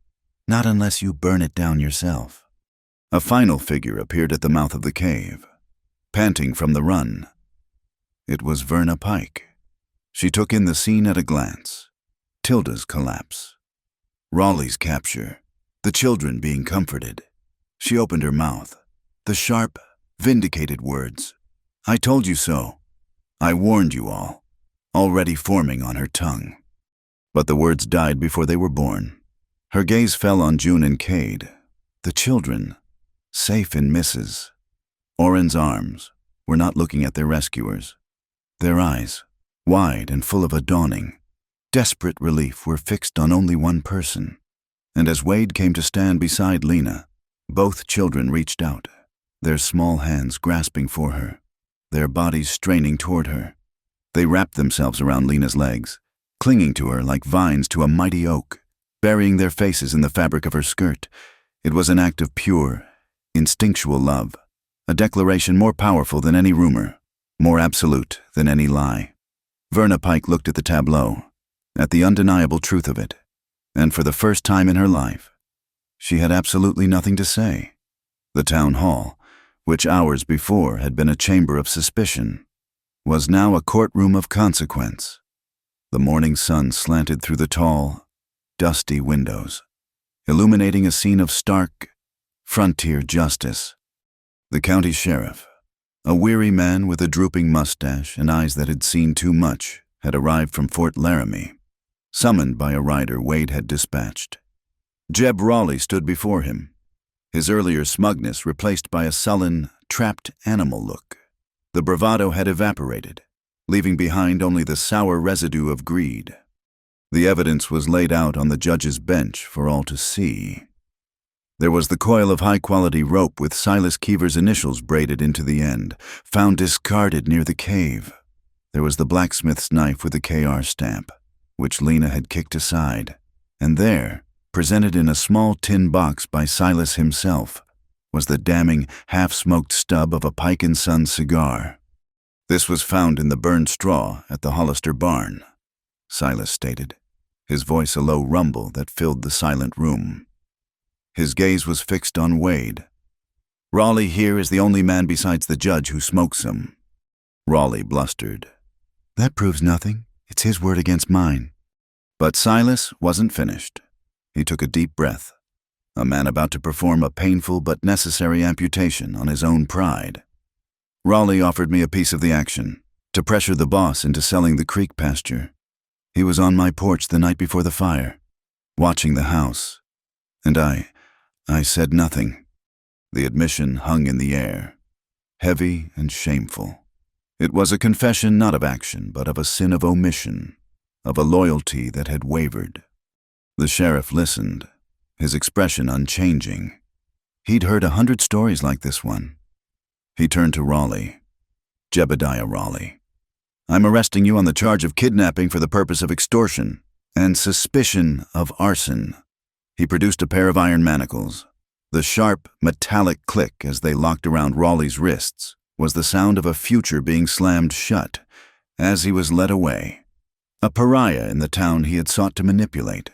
Not unless you burn it down yourself. A final figure appeared at the mouth of the cave, panting from the run. It was Verna Pike. She took in the scene at a glance. Tilda's collapse, Raleigh's capture, the children being comforted. She opened her mouth, the sharp, vindicated words. I told you so. I warned you all, already forming on her tongue. But the words died before they were born. Her gaze fell on June and Cade, the children, safe in Mrs. Orrin's arms, were not looking at their rescuers. Their eyes, wide and full of a dawning, desperate relief, were fixed on only one person. And as Wade came to stand beside Lena, both children reached out, their small hands grasping for her, their bodies straining toward her. They wrapped themselves around Lena's legs, clinging to her like vines to a mighty oak, burying their faces in the fabric of her skirt. It was an act of pure, instinctual love, a declaration more powerful than any rumor, more absolute than any lie. Verna Pike looked at the tableau, at the undeniable truth of it, and for the first time in her life, she had absolutely nothing to say. The town hall, which hours before had been a chamber of suspicion, was now a courtroom of consequence. The morning sun slanted through the tall, dusty windows, illuminating a scene of stark, frontier justice. The county sheriff, a weary man with a drooping mustache and eyes that had seen too much, had arrived from Fort Laramie, summoned by a rider Wade had dispatched. Jeb Raleigh stood before him, his earlier smugness replaced by a sullen, trapped animal look. The bravado had evaporated, leaving behind only the sour residue of greed. The evidence was laid out on the judge's bench for all to see. There was the coil of high-quality rope with Silas Keever's initials braided into the end, found discarded near the cave. There was the blacksmith's knife with the KR stamp, which Lena had kicked aside. And there, presented in a small tin box by Silas himself, was the damning, half-smoked stub of a Pike & Son cigar. This was found in the burned straw at the Hollister barn, Silas stated, his voice a low rumble that filled the silent room. His gaze was fixed on Wade. Raleigh here is the only man besides the judge who smokes them. Raleigh blustered. That proves nothing. It's his word against mine. But Silas wasn't finished. He took a deep breath, a man about to perform a painful but necessary amputation on his own pride. Raleigh offered me a piece of the action, to pressure the boss into selling the creek pasture. He was on my porch the night before the fire, watching the house, and I said nothing. The admission hung in the air, heavy and shameful. It was a confession not of action, but of a sin of omission, of a loyalty that had wavered. The sheriff listened, his expression unchanging. He'd heard 100 stories like this one. He turned to Raleigh. Jebediah Raleigh, I'm arresting you on the charge of kidnapping for the purpose of extortion and suspicion of arson. He produced a pair of iron manacles. The sharp, metallic click as they locked around Raleigh's wrists was the sound of a future being slammed shut as he was led away. A pariah in the town he had sought to manipulate.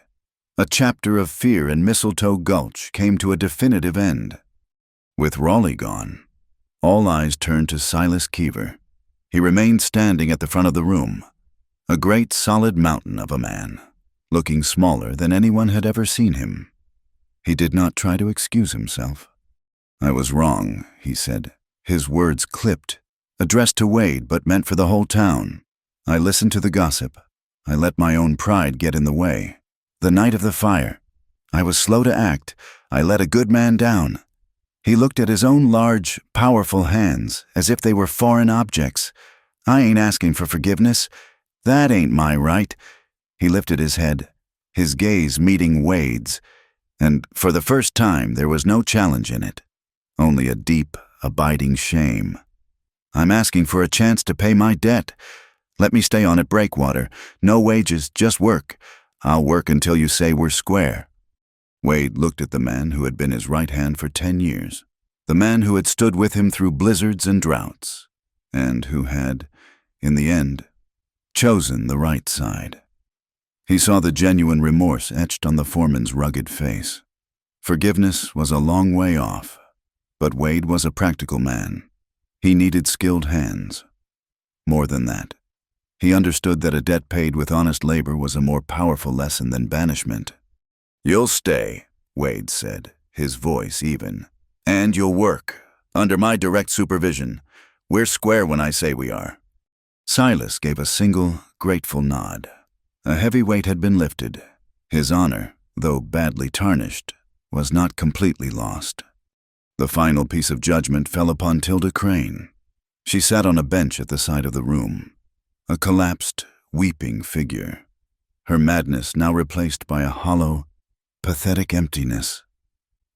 A chapter of fear in Mistletoe Gulch came to a definitive end. With Raleigh gone, all eyes turned to Silas Keever. He remained standing at the front of the room, A great solid mountain of a man, looking smaller than anyone had ever seen him. He did not try to excuse himself. "I was wrong," he said, his words clipped, addressed to Wade but meant for the whole town. "I listened to the gossip. I let my own pride get in the way. The night of the fire, I was slow to act. I let a good man down." He looked at his own large, powerful hands as if they were foreign objects. "I ain't asking for forgiveness. That ain't my right." He lifted his head, his gaze meeting Wade's, and for the first time there was no challenge in it, only a deep, abiding shame. "I'm asking for a chance to pay my debt. Let me stay on at Breakwater. No wages, just work. I'll work until you say we're square." Wade looked at the man who had been his right hand for 10 years, the man who had stood with him through blizzards and droughts, and who had, in the end, chosen the right side. He saw the genuine remorse etched on the foreman's rugged face. Forgiveness was a long way off, but Wade was a practical man. He needed skilled hands. More than that, he understood that a debt paid with honest labor was a more powerful lesson than banishment. "You'll stay," Wade said, his voice even. "And you'll work, under my direct supervision. We're square when I say we are." Silas gave a single, grateful nod. A heavy weight had been lifted. His honor, though badly tarnished, was not completely lost. The final piece of judgment fell upon Tilda Crane. She sat on a bench at the side of the room, a collapsed, weeping figure, her madness now replaced by a hollow, pathetic emptiness.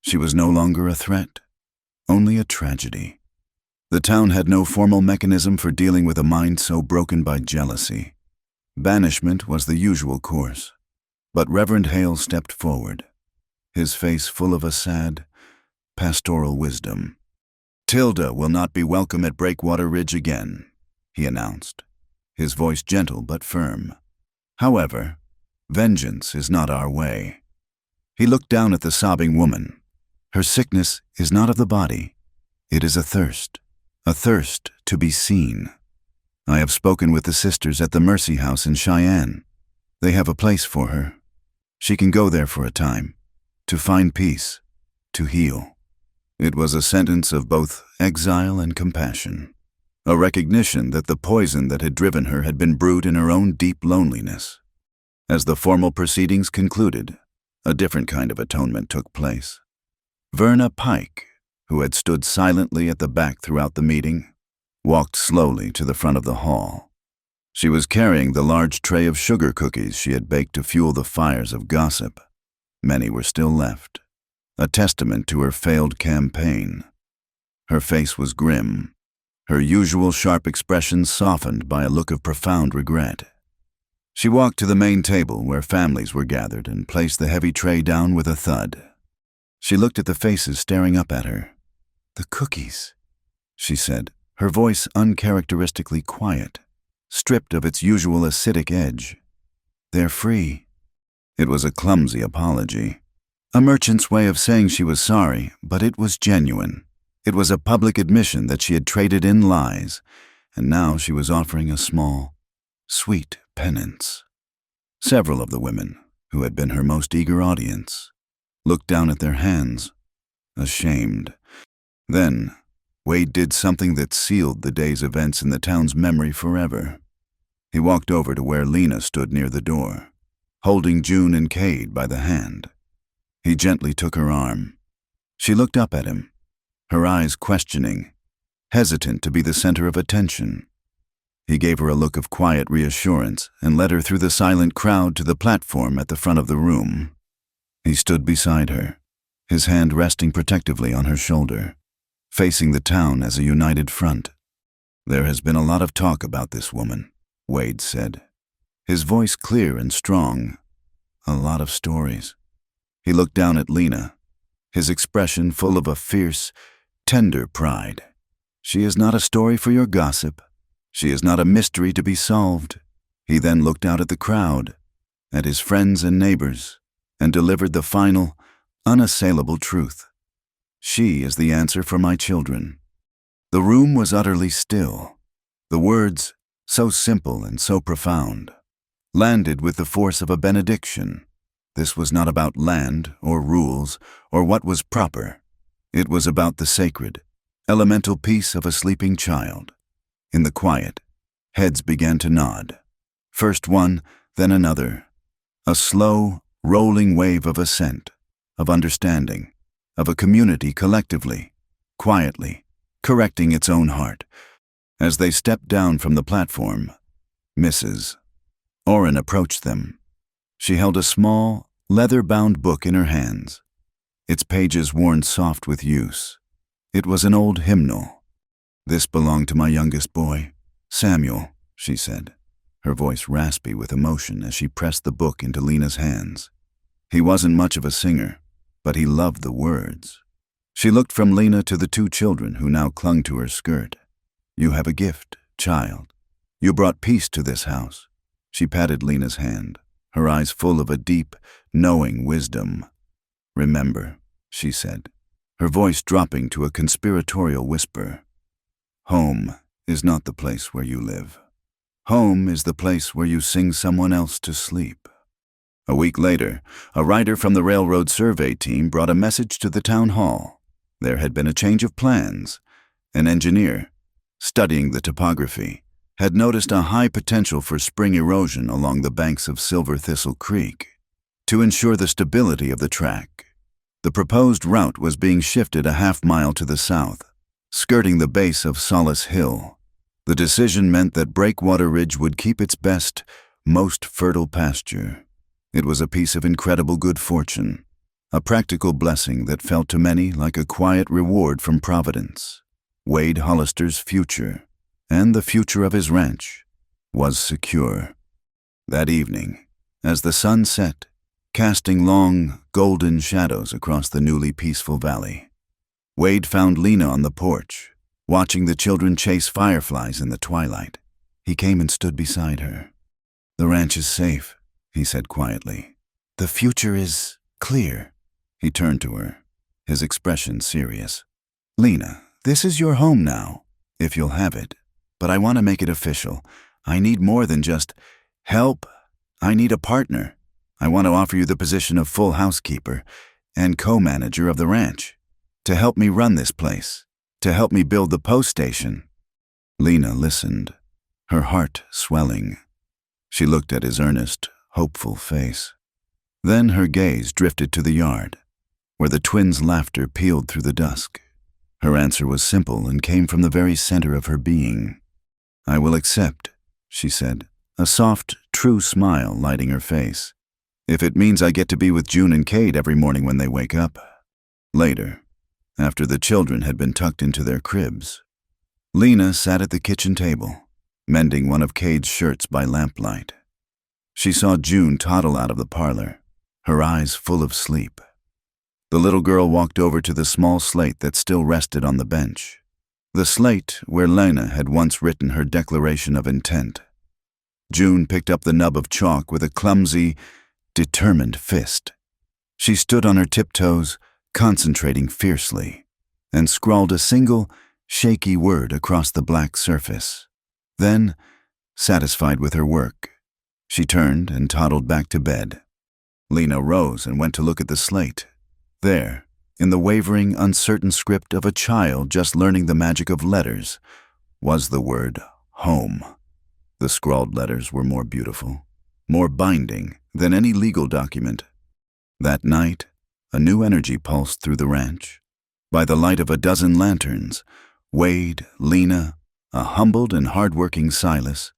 She was no longer a threat, only a tragedy. The town had no formal mechanism for dealing with a mind so broken by jealousy. Banishment was the usual course, but Reverend Hale stepped forward, his face full of a sad, pastoral wisdom. "Tilda will not be welcome at Breakwater Ridge again," he announced, his voice gentle but firm. "However, vengeance is not our way." He looked down at the sobbing woman. "Her sickness is not of the body. It is a thirst to be seen. I have spoken with the sisters at the Mercy House in Cheyenne. They have a place for her. She can go there for a time, to find peace, to heal." It was a sentence of both exile and compassion, a recognition that the poison that had driven her had been brewed in her own deep loneliness. As the formal proceedings concluded, a different kind of atonement took place. Verna Pike, who had stood silently at the back throughout the meeting, walked slowly to the front of the hall. She was carrying the large tray of sugar cookies she had baked to fuel the fires of gossip. Many were still left, a testament to her failed campaign. Her face was grim, her usual sharp expression softened by a look of profound regret. She walked to the main table where families were gathered and placed the heavy tray down with a thud. She looked at the faces staring up at her. "The cookies," she said, her voice uncharacteristically quiet, stripped of its usual acidic edge. "They're free." It was a clumsy apology, a merchant's way of saying she was sorry, but it was genuine. It was a public admission that she had traded in lies, and now she was offering a small, sweet penance. Several of the women, who had been her most eager audience, looked down at their hands, ashamed. Then, Wade did something that sealed the day's events in the town's memory forever. He walked over to where Lena stood near the door, holding June and Cade by the hand. He gently took her arm. She looked up at him, her eyes questioning, hesitant to be the center of attention. He gave her a look of quiet reassurance and led her through the silent crowd to the platform at the front of the room. He stood beside her, his hand resting protectively on her shoulder, facing the town as a united front. "There has been a lot of talk about this woman," Wade said, his voice clear and strong. "A lot of stories." He looked down at Lena, his expression full of a fierce, tender pride. "She is not a story for your gossip. She is not a mystery to be solved." He then looked out at the crowd, at his friends and neighbors, and delivered the final, unassailable truth. "She is the answer for my children." The room was utterly still, the words so simple and so profound. landed with the force of a benediction. This was not about land or rules or what was proper. It was about the sacred, elemental peace of a sleeping child. In the quiet, heads began to nod. First one, then another. A slow, rolling wave of assent, of understanding, of a community collectively, quietly, correcting its own heart. As they stepped down from the platform, Mrs. Oren approached them. She held a small, leather-bound book in her hands, its pages worn soft with use. It was an old hymnal. "This belonged to my youngest boy, Samuel," she said, her voice raspy with emotion as she pressed the book into Lena's hands. "He wasn't much of a singer, but he loved the words." She looked from Lena to the two children who now clung to her skirt. "You have a gift, child. You brought peace to this house." She patted Lena's hand, her eyes full of a deep, knowing wisdom. "Remember," she said, her voice dropping to a conspiratorial whisper, "home is not the place where you live. Home is the place where you sing someone else to sleep." A week later, a writer from the railroad survey team brought a message to the town hall. There had been a change of plans. An engineer, studying the topography, had noticed a high potential for spring erosion along the banks of Silver Thistle Creek. To ensure the stability of the track, the proposed route was being shifted a half-mile to the south, skirting the base of Solace Hill. The decision meant that Breakwater Ridge would keep its best, most fertile pasture. It was a piece of incredible good fortune, a practical blessing that felt to many like a quiet reward from Providence. Wade Hollister's future, and the future of his ranch, was secure. That evening, as the sun set, casting long, golden shadows across the newly peaceful valley, Wade found Lena on the porch, watching the children chase fireflies in the twilight. He came and stood beside her. "The ranch is safe," he said quietly. "The future is clear." He turned to her, his expression serious. "Lena, this is your home now, if you'll have it. But I want to make it official. I need more than just help. I need a partner. I want to offer you the position of full housekeeper and co-manager of the ranch, to help me run this place, to help me build the post station." Lena listened, her heart swelling. She looked at his earnest, hopeful face. Then her gaze drifted to the yard, where the twins' laughter peeled through the dusk. Her answer was simple and came from the very center of her being. "I will accept," she said, a soft, true smile lighting her face. "If it means I get to be with June and Cade every morning when they wake up." Later, after the children had been tucked into their cribs, Lena sat at the kitchen table, mending one of Cade's shirts by lamplight. She saw June toddle out of the parlor, her eyes full of sleep. The little girl walked over to the small slate that still rested on the bench, the slate where Lena had once written her declaration of intent. June picked up the nub of chalk with a clumsy, determined fist. She stood on her tiptoes, concentrating fiercely, and scrawled a single, shaky word across the black surface. Then, satisfied with her work, she turned and toddled back to bed. Lena rose and went to look at the slate. There, in the wavering, uncertain script of a child just learning the magic of letters, was the word home. The scrawled letters were more beautiful, more binding than any legal document. That night, a new energy pulsed through the ranch. By the light of a dozen lanterns, Wade, Lena, a humbled and hard-working Silas,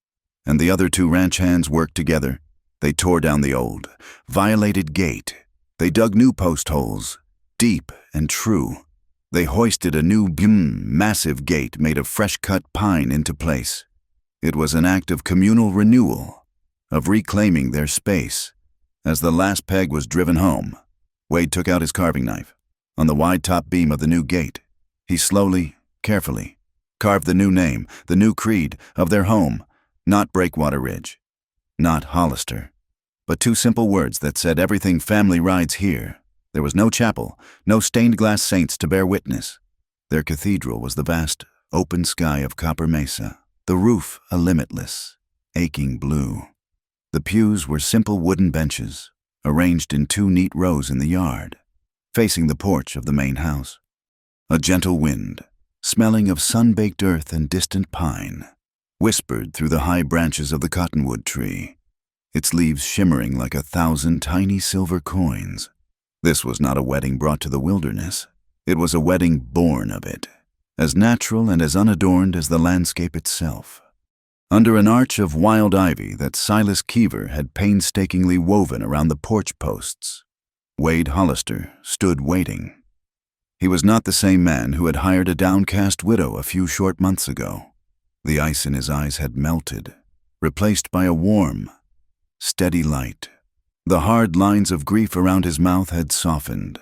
and the other two ranch hands worked together. They tore down the old, violated gate. They dug new post holes, deep and true. They hoisted a new, massive gate made of fresh-cut pine into place. It was an act of communal renewal, of reclaiming their space. As the last peg was driven home, Wade took out his carving knife. On the wide top beam of the new gate, he slowly, carefully, carved the new name, the new creed of their home, not Breakwater Ridge, not Hollister, but two simple words that said everything family rides here. There was no chapel, no stained-glass saints to bear witness. Their cathedral was the vast, open sky of Copper Mesa, the roof a limitless, aching blue. The pews were simple wooden benches, arranged in 2 neat rows in the yard, facing the porch of the main house. A gentle wind, smelling of sun-baked earth and distant pine, whispered through the high branches of the cottonwood tree, its leaves shimmering like 1,000 tiny silver coins. This was not a wedding brought to the wilderness. It was a wedding born of it, as natural and as unadorned as the landscape itself. Under an arch of wild ivy that Silas Keever had painstakingly woven around the porch posts, Wade Hollister stood waiting. He was not the same man who had hired a downcast widow a few short months ago. The ice in his eyes had melted, replaced by a warm, steady light. The hard lines of grief around his mouth had softened.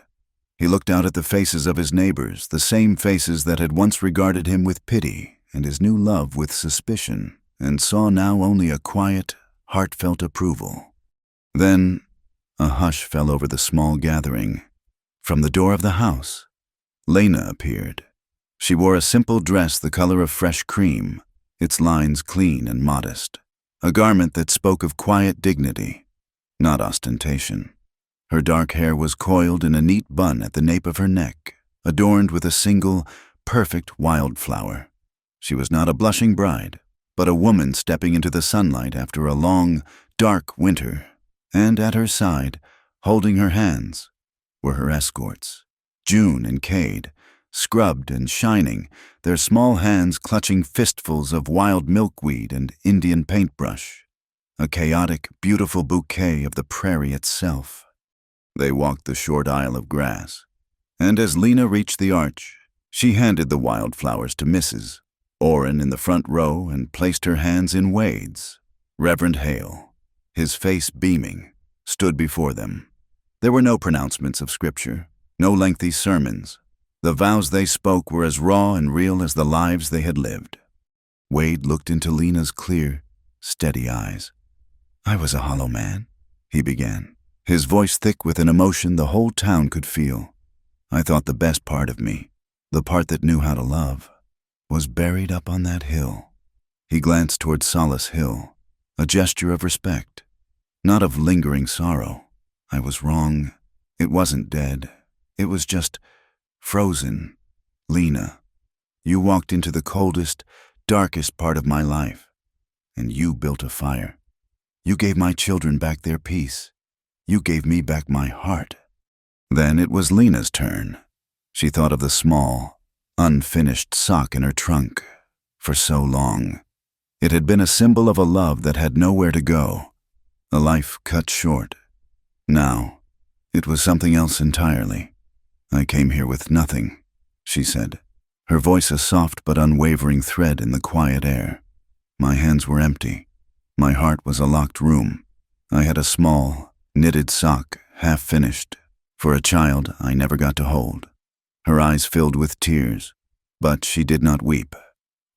He looked out at the faces of his neighbors, the same faces that had once regarded him with pity and his new love with suspicion, and saw now only a quiet, heartfelt approval. Then a hush fell over the small gathering. From the door of the house, Lena appeared. She wore a simple dress the color of fresh cream, its lines clean and modest, a garment that spoke of quiet dignity, not ostentation. Her dark hair was coiled in a neat bun at the nape of her neck, adorned with a single, perfect wildflower. She was not a blushing bride, but a woman stepping into the sunlight after a long, dark winter, and at her side, holding her hands, were her escorts, June and Cade, scrubbed and shining, their small hands clutching fistfuls of wild milkweed and Indian paintbrush, a chaotic, beautiful bouquet of the prairie itself. They walked the short aisle of grass, and as Lena reached the arch, she handed the wildflowers to Mrs. Orrin in the front row and placed her hands in Wade's. Reverend Hale, his face beaming, stood before them. There were no pronouncements of scripture, no lengthy sermons. The vows they spoke were as raw and real as the lives they had lived. Wade looked into Lena's clear, steady eyes. "I was a hollow man," he began, his voice thick with an emotion the whole town could feel. "I thought the best part of me, the part that knew how to love, was buried up on that hill." He glanced toward Solace Hill, a gesture of respect, not of lingering sorrow. "I was wrong. It wasn't dead. It was just frozen. Lena, you walked into the coldest, darkest part of my life, and you built a fire. You gave my children back their peace. You gave me back my heart." Then it was Lena's turn. She thought of the small, unfinished sock in her trunk. For so long, it had been a symbol of a love that had nowhere to go, a life cut short. Now, it was something else entirely. "I came here with nothing," she said, her voice a soft but unwavering thread in the quiet air. "My hands were empty. My heart was a locked room. I had a small, knitted sock, half finished, for a child I never got to hold." Her eyes filled with tears, but she did not weep.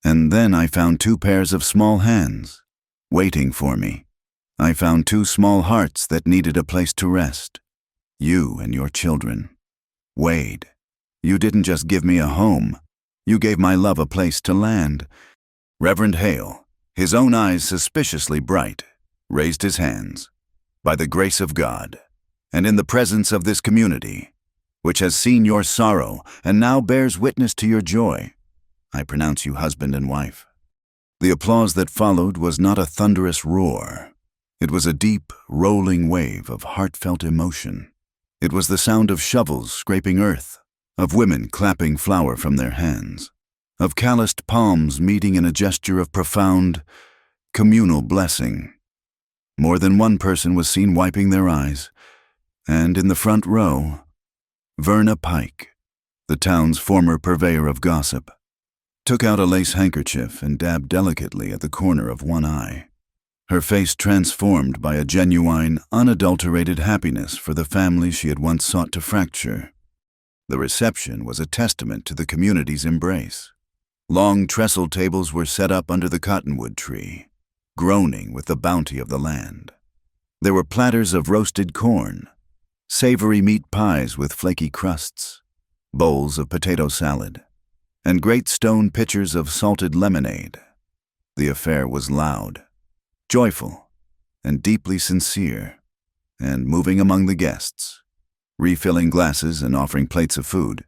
"And then I found 2 pairs of small hands, waiting for me. I found 2 small hearts that needed a place to rest. You and your children. Wade, you didn't just give me a home. You gave my love a place to land." Reverend Hale, his own eyes suspiciously bright, raised his hands. "By the grace of God, and in the presence of this community, which has seen your sorrow and now bears witness to your joy, I pronounce you husband and wife." The applause that followed was not a thunderous roar. It was a deep, rolling wave of heartfelt emotion. It was the sound of shovels scraping earth, of women clapping flour from their hands, of calloused palms meeting in a gesture of profound, communal blessing. More than one person was seen wiping their eyes, and in the front row, Verna Pike, the town's former purveyor of gossip, took out a lace handkerchief and dabbed delicately at the corner of one eye, her face transformed by a genuine, unadulterated happiness for the family she had once sought to fracture. The reception was a testament to the community's embrace. Long trestle tables were set up under the cottonwood tree, groaning with the bounty of the land. There were platters of roasted corn, savory meat pies with flaky crusts, bowls of potato salad, and great stone pitchers of salted lemonade. The affair was loud, joyful, and deeply sincere, and moving among the guests, refilling glasses and offering plates of food,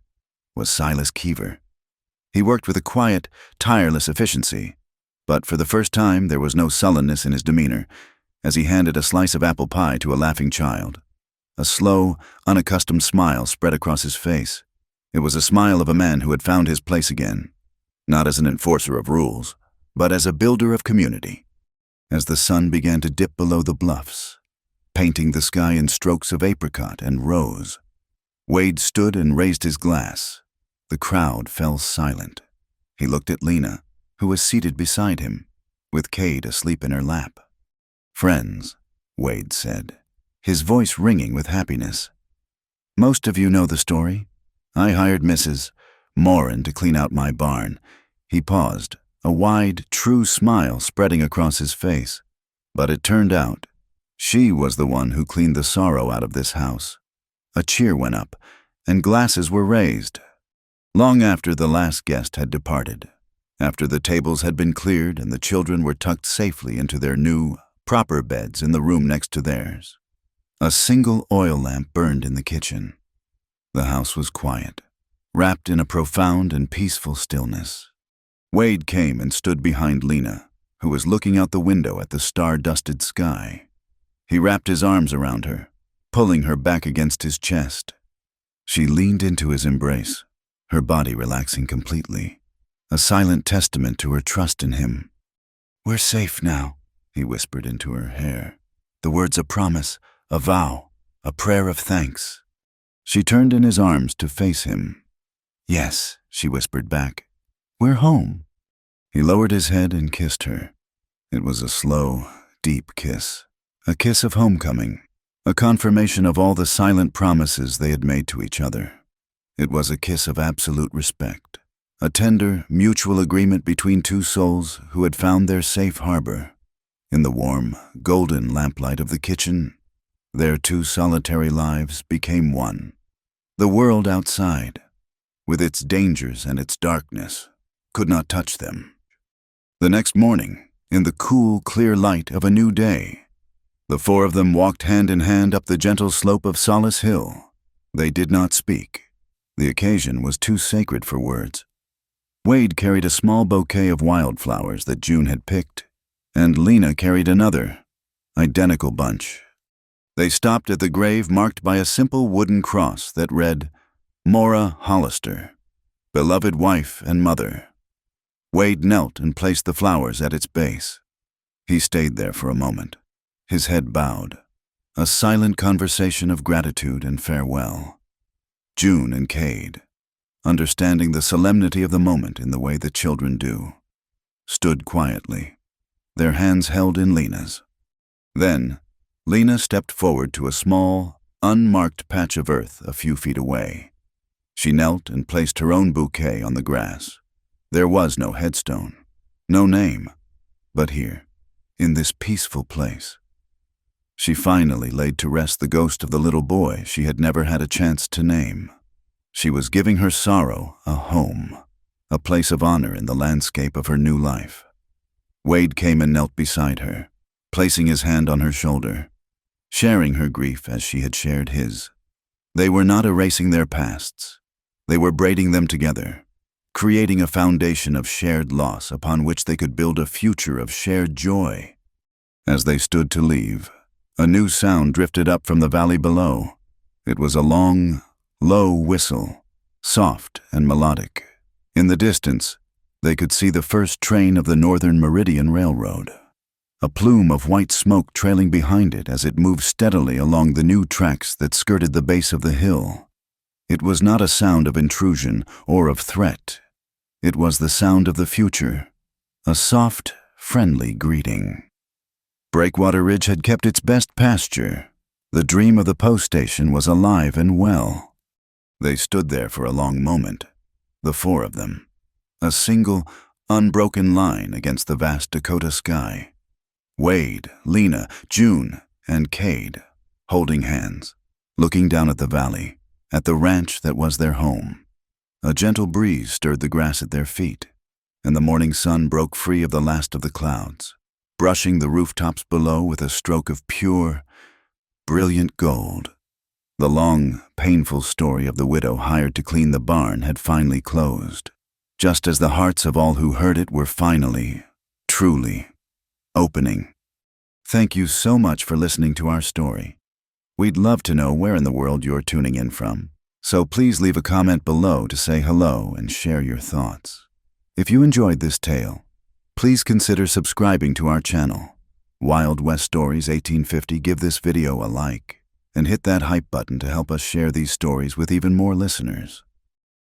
was Silas Keever. He worked with a quiet, tireless efficiency, but for the first time there was no sullenness in his demeanor as he handed a slice of apple pie to a laughing child. A slow, unaccustomed smile spread across his face. It was a smile of a man who had found his place again, not as an enforcer of rules, but as a builder of community. As the sun began to dip below the bluffs, painting the sky in strokes of apricot and rose, Wade stood and raised his glass. The crowd fell silent. He looked at Lena, who was seated beside him, with Cade asleep in her lap. "Friends," Wade said, his voice ringing with happiness. "Most of you know the story. I hired Mrs. Morin to clean out my barn." He paused, a wide, true smile spreading across his face. But it turned out, she was the one who cleaned the sorrow out of this house. A cheer went up, and glasses were raised. Long after the last guest had departed, after the tables had been cleared and the children were tucked safely into their new, proper beds in the room next to theirs, a single oil lamp burned in the kitchen. The house was quiet, wrapped in a profound and peaceful stillness. Wade came and stood behind Lena, who was looking out the window at the star-dusted sky. He wrapped his arms around her, pulling her back against his chest. She leaned into his embrace, her body relaxing completely, a silent testament to her trust in him. "We're safe now," he whispered into her hair, the words a promise, a vow, a prayer of thanks. She turned in his arms to face him. "Yes," she whispered back, "we're home." He lowered his head and kissed her. It was a slow, deep kiss, a kiss of homecoming, a confirmation of all the silent promises they had made to each other. It was a kiss of absolute respect, a tender, mutual agreement between two souls who had found their safe harbor. In the warm, golden lamplight of the kitchen, their two solitary lives became one. The world outside, with its dangers and its darkness, could not touch them. The next morning, in the cool, clear light of a new day, the four of them walked hand in hand up the gentle slope of Solace Hill. They did not speak. The occasion was too sacred for words. Wade carried a small bouquet of wildflowers that June had picked, and Lena carried another, identical bunch. They stopped at the grave marked by a simple wooden cross that read, "Mora Hollister, beloved wife and mother." Wade knelt and placed the flowers at its base. He stayed there for a moment, his head bowed, a silent conversation of gratitude and farewell. June and Cade, understanding the solemnity of the moment in the way the children do, stood quietly, their hands held in Lena's. Then, Lena stepped forward to a small, unmarked patch of earth a few feet away. She knelt and placed her own bouquet on the grass. There was no headstone, no name, but here, in this peaceful place, she finally laid to rest the ghost of the little boy she had never had a chance to name. She was giving her sorrow a home, a place of honor in the landscape of her new life. Wade came and knelt beside her, placing his hand on her shoulder, sharing her grief as she had shared his. They were not erasing their pasts. They were braiding them together, creating a foundation of shared loss upon which they could build a future of shared joy. As they stood to leave, a new sound drifted up from the valley below. It was a long, low whistle, soft and melodic. In the distance, they could see the first train of the Northern Meridian Railroad, a plume of white smoke trailing behind it as it moved steadily along the new tracks that skirted the base of the hill. It was not a sound of intrusion or of threat. It was the sound of the future, a soft, friendly greeting. Breakwater Ridge had kept its best pasture. The dream of the post station was alive and well. They stood there for a long moment, the four of them, a single, unbroken line against the vast Dakota sky. Wade, Lena, June, and Cade, holding hands, looking down at the valley, at the ranch that was their home. A gentle breeze stirred the grass at their feet, and the morning sun broke free of the last of the clouds. brushing the rooftops below with a stroke of pure, brilliant gold. The long, painful story of the widow hired to clean the barn had finally closed, just as the hearts of all who heard it were finally, truly, opening. Thank you so much for listening to our story. We'd love to know where in the world you're tuning in from, so please leave a comment below to say hello and share your thoughts. If you enjoyed this tale, please consider subscribing to our channel. Wild West Stories 1850. Give this video a like and hit that hype button to help us share these stories with even more listeners.